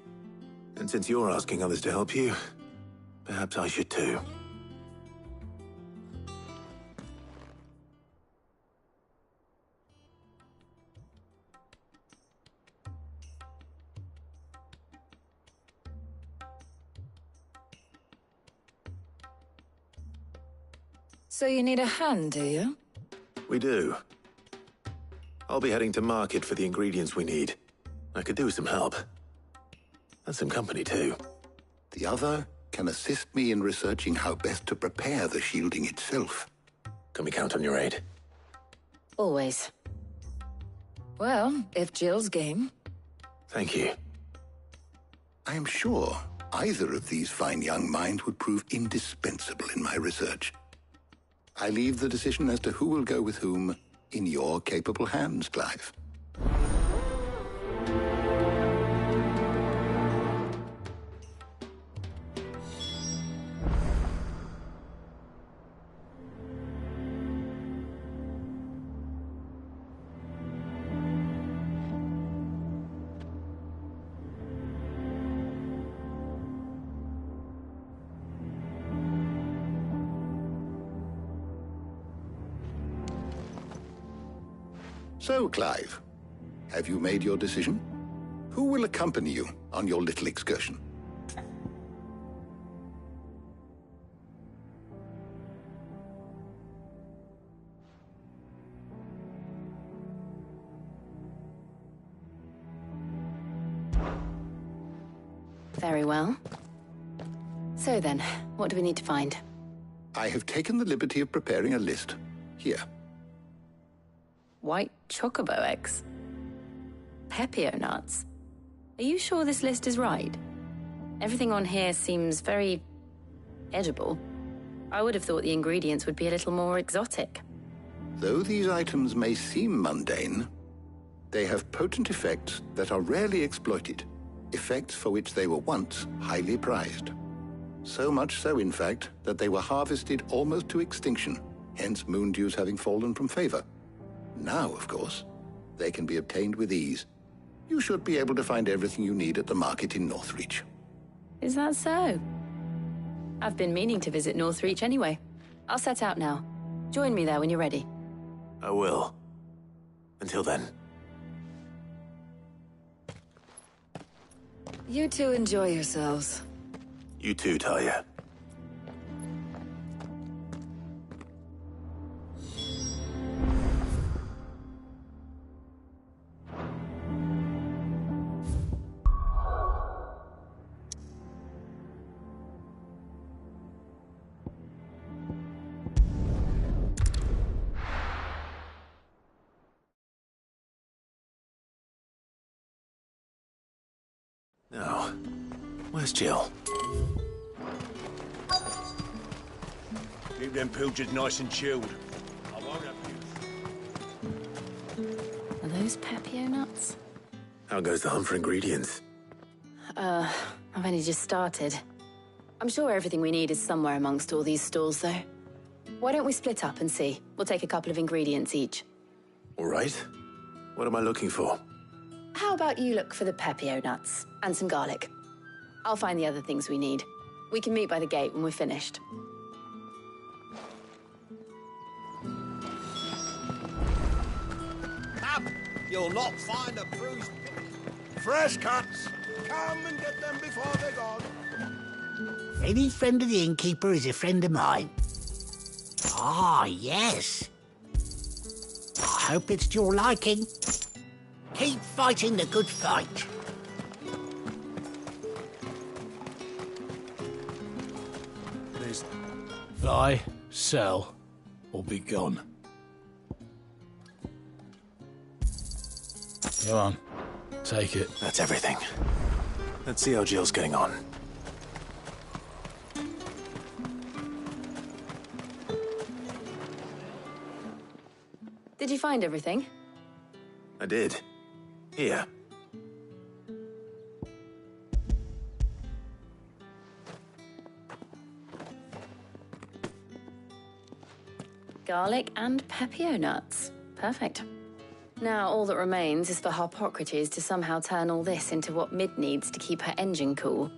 And since you're asking others to help you, perhaps I should too. So you need a hand, do you? We do. I'll be heading to market for the ingredients we need. I could do with some help. And some company, too. The other can assist me in researching how best to prepare the shielding itself. Can we count on your aid? Always. Well, if Jill's game. Thank you. I am sure either of these fine young minds would prove indispensable in my research. I leave the decision as to who will go with whom in your capable hands, Clive. So, Clive, have you made your decision? Who will accompany you on your little excursion? Very well. So then, what do we need to find? I have taken the liberty of preparing a list. Here. White chocobo eggs. Pepio nuts. Are you sure this list is right? Everything on here seems very edible. I would have thought the ingredients would be a little more exotic. Though these items may seem mundane, they have potent effects that are rarely exploited, effects for which they were once highly prized. So much so, in fact, that they were harvested almost to extinction, hence moon dews having fallen from favor. Now, of course, they can be obtained with ease. You should be able to find everything you need at the market in Northreach. Is that so? I've been meaning to visit Northreach anyway. I'll set out now. Join me there when you're ready. I will. Until then. You two enjoy yourselves. You too, Talia. Now, where's Jill? Keep them pilchards nice and chilled. I won't have you. Are those Pepio nuts? How goes the hunt for ingredients? I've only just started. I'm sure everything we need is somewhere amongst all these stalls, though. Why don't we split up and see? We'll take a couple of ingredients each. All right. What am I looking for? How about you look for the Pepio nuts and some garlic? I'll find the other things we need. We can meet by the gate when we're finished. Up! You'll not find a bruised pig. Fresh cuts! Come and get them before they're gone. Any friend of the innkeeper is a friend of mine. Ah, yes. I hope it's to your liking. Keep fighting the good fight. There's buy, sell, or be gone. Go on, take it. That's everything. Let's see how Jill's getting on. Did you find everything? I did. Here. garlic and pepio nuts. Perfect. Now all that remains is for Harpocrates to somehow turn all this into what Mid needs to keep her engine cool.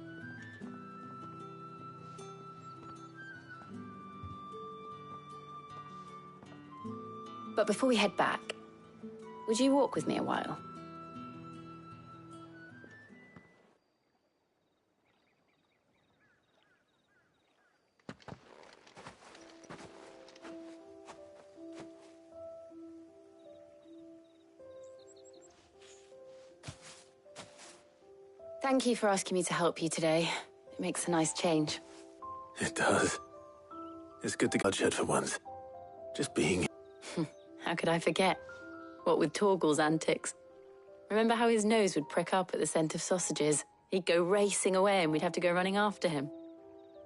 But before we head back, would you walk with me a while? Thank you for asking me to help you today. It makes a nice change. It does. It's good to bloodshed for once. Just being... How could I forget? What with Torgal's antics. Remember how his nose would prick up at the scent of sausages? He'd go racing away and we'd have to go running after him.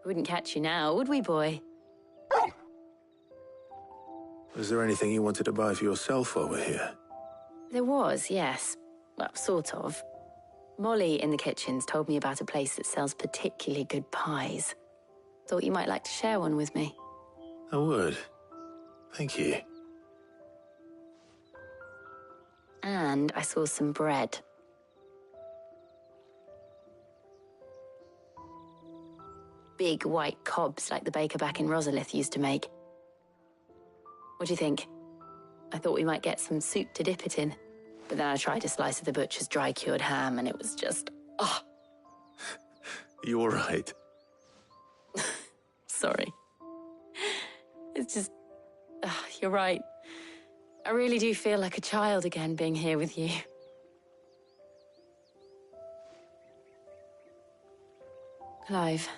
We wouldn't catch you now, would we, boy? Was there anything you wanted to buy for yourself while we're here? There was, yes. Well, sort of. Molly in the kitchens told me about a place that sells particularly good pies. Thought you might like to share one with me. I would. Thank you. And I saw some bread. Big white cobs like the baker back in Rosalith used to make. What do you think? I thought we might get some soup to dip it in. But then I tried a slice of the butcher's dry-cured ham and it was just... oh. You all right? Sorry. It's just... you're right. I really do feel like a child again being here with you. Clive.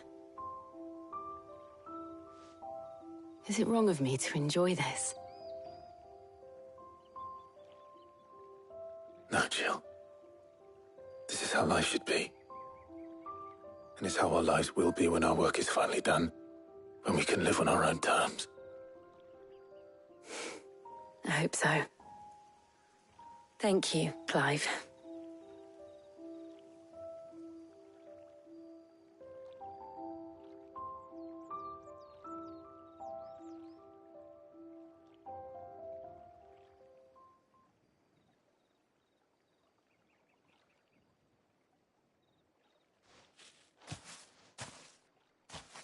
Is it wrong of me to enjoy this? No, Jill. This is how life should be. And it's how our lives will be when our work is finally done. When we can live on our own terms. I hope so. Thank you, Clive.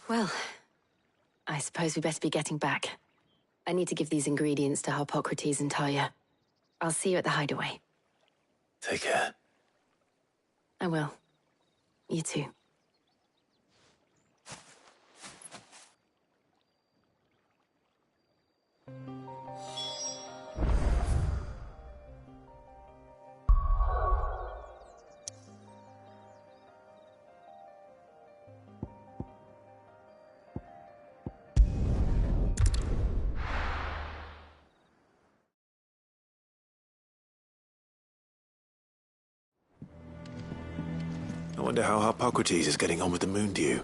Well, I suppose we better be getting back. I need to give these ingredients to Harpocrates and Talia. I'll see you at the hideaway. Take care. I will. You too. I wonder how Harpocrates is getting on with the moon dew.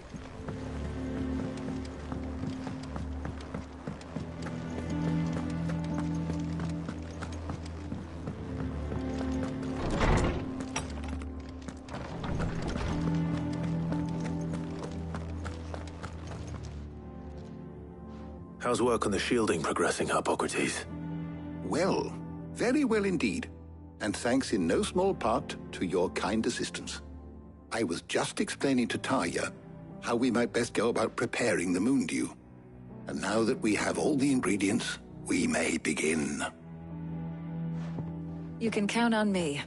How's work on the shielding progressing, Harpocrates? Well, very well indeed. And thanks in no small part to your kind assistance. I was just explaining to Talia how we might best go about preparing the moon dew. And now that we have all the ingredients, we may begin. You can count on me.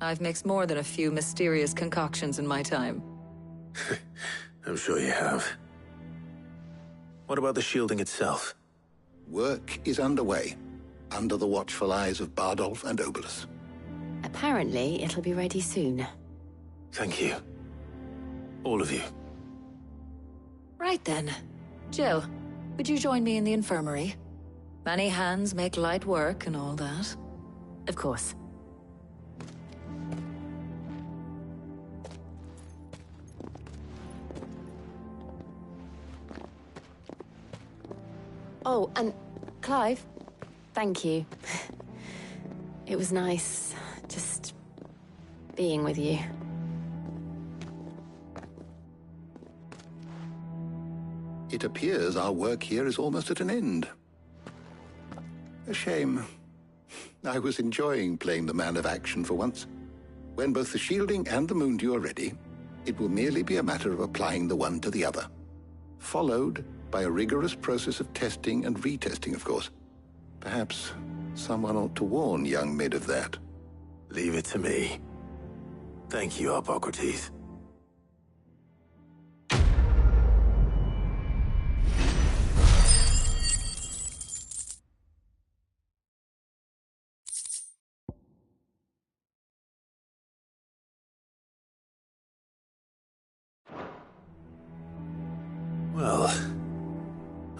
I've mixed more than a few mysterious concoctions in my time. I'm sure you have. What about the shielding itself? Work is underway, under the watchful eyes of Bardolph and Obolus. Apparently, it'll be ready soon. Thank you. All of you. Right then. Jill, would you join me in the infirmary? Many hands make light work and all that. Of course. Oh, and Clive, thank you. It was nice just being with you. It appears our work here is almost at an end. A shame. I was enjoying playing the man of action for once. When both the shielding and the moondew are ready, it will merely be a matter of applying the one to the other. Followed by a rigorous process of testing and retesting, of course. Perhaps someone ought to warn young Mid of that. Leave it to me. Thank you, Hippocrates. Well,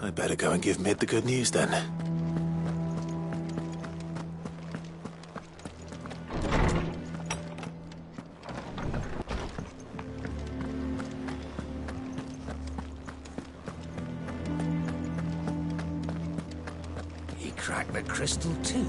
I better go and give Mid the good news then. He cracked the crystal too.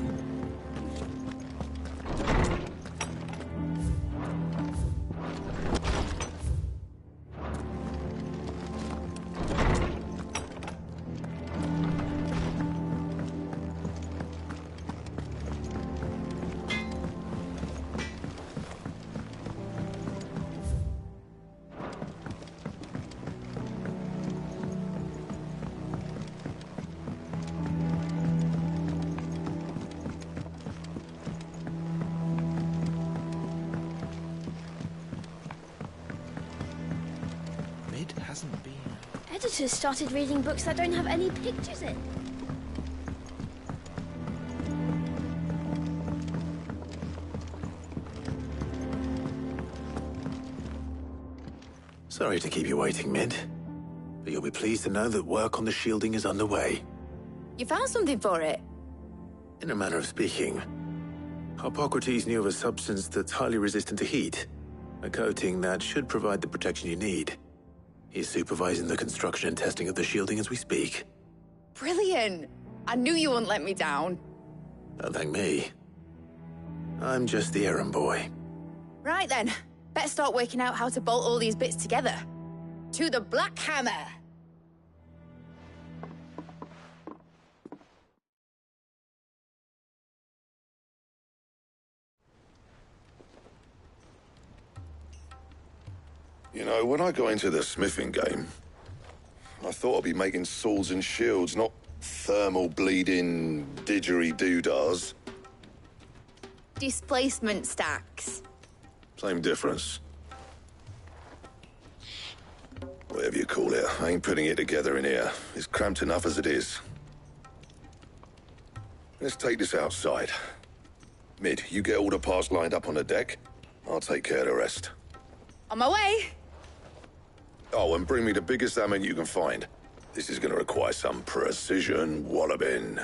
Hasn't been. Editors started reading books that don't have any pictures in. Sorry to keep you waiting, Mid. But you'll be pleased to know that work on the shielding is underway. You found something for it? In a manner of speaking, Hippocrates knew of a substance that's highly resistant to heat. A coating that should provide the protection you need. He's supervising the construction and testing of the shielding as we speak. Brilliant! I knew you wouldn't let me down. Don't thank me. I'm just the errand boy. Right then, better start working out how to bolt all these bits together. To the Black Hammer! You know, when I got into the smithing game, I thought I'd be making swords and shields, not thermal bleeding didgeridoo-dahs. Displacement stacks. Same difference. Whatever you call it, I ain't putting it together in here. It's cramped enough as it is. Let's take this outside. Mid, you get all the parts lined up on the deck. I'll take care of the rest. On my way! Oh, and bring me the biggest hammer you can find. This is gonna require some precision walloping.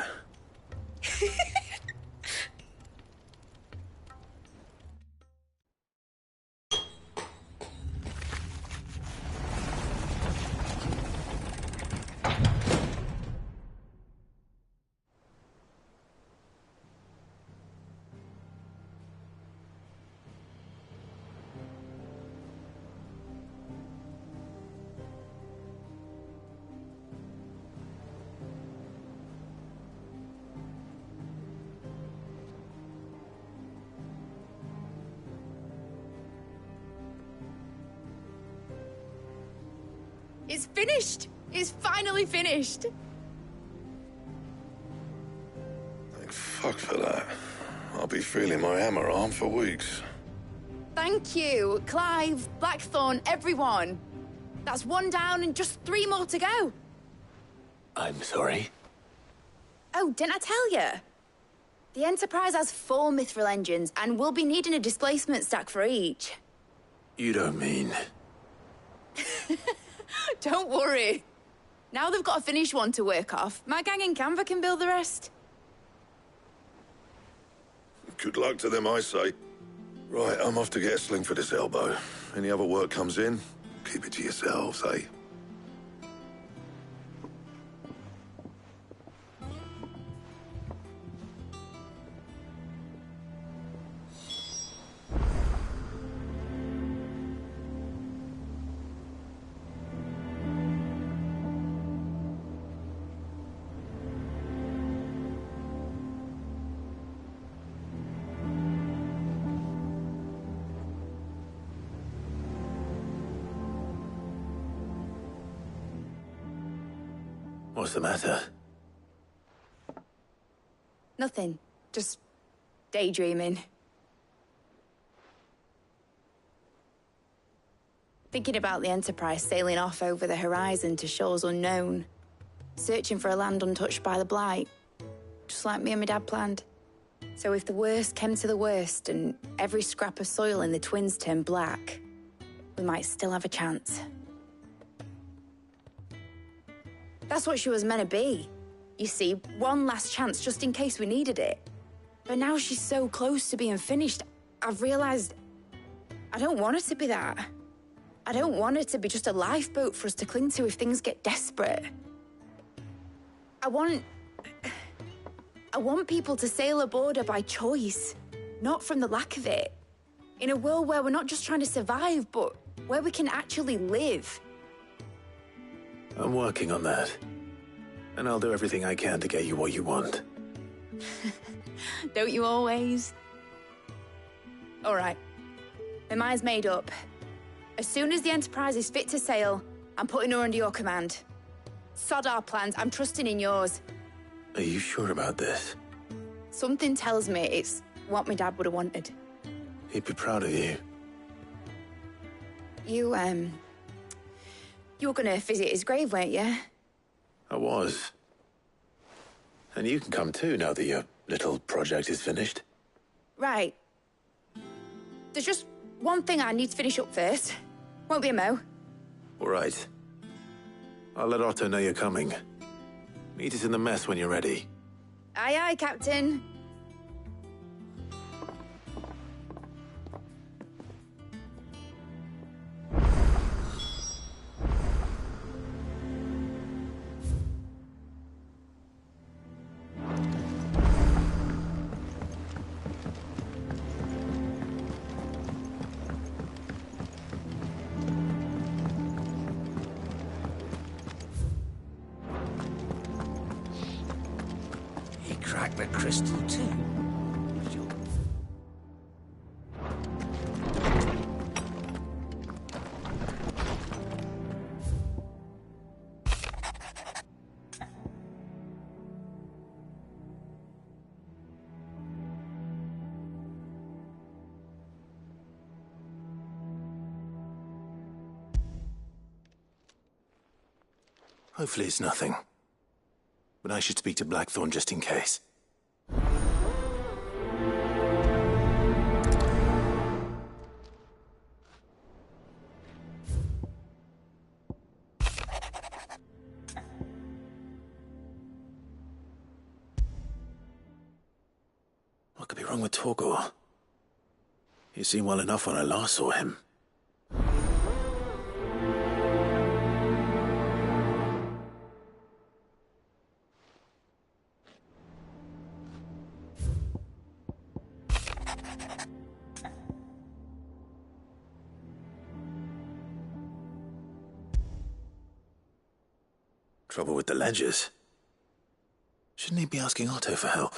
It's finished! It's finally finished! Thank fuck for that. I'll be feeling my hammer arm for weeks. Thank you, Clive, Blackthorn, everyone. That's one down and just 3 more to go. I'm sorry? Oh, didn't I tell you? The Enterprise has 4 mithril engines, and we'll be needing a displacement stack for each. You don't mean... Don't worry. Now they've got a finished one to work off, my gang in Canva can build the rest. Good luck to them, I say. Right, I'm off to get a sling for this elbow. Any other work comes in, keep it to yourselves, eh? What's the matter? Nothing. Just daydreaming. Thinking about the Enterprise sailing off over the horizon to shores unknown, searching for a land untouched by the Blight, just like me and my dad planned. So if the worst came to the worst and every scrap of soil in the Twins turned black, we might still have a chance. That's what she was meant to be. You see, one last chance just in case we needed it. But now she's so close to being finished, I've realized I don't want her to be that. I don't want her to be just a lifeboat for us to cling to if things get desperate. I want people to sail aboard her by choice, not from the lack of it. In a world where we're not just trying to survive, but where we can actually live. I'm working on that. And I'll do everything I can to get you what you want. Don't you always? All right. My mind's made up. As soon as the Enterprise is fit to sail, I'm putting her under your command. Sod our plans, I'm trusting in yours. Are you sure about this? Something tells me it's what my dad would have wanted. He'd be proud of you. You were gonna visit his grave, weren't you? I was. And you can come too, now that your little project is finished. Right. There's just one thing I need to finish up first. Won't be a mo. All right. I'll let Otto know you're coming. Meet us in the mess when you're ready. Aye, aye, Captain. Crack the crystal too. Hopefully it's nothing. But I should speak to Blackthorn just in case. What could be wrong with Torgor? He seemed well enough when I last saw him. Trouble with the ledgers. Shouldn't he be asking Otto for help?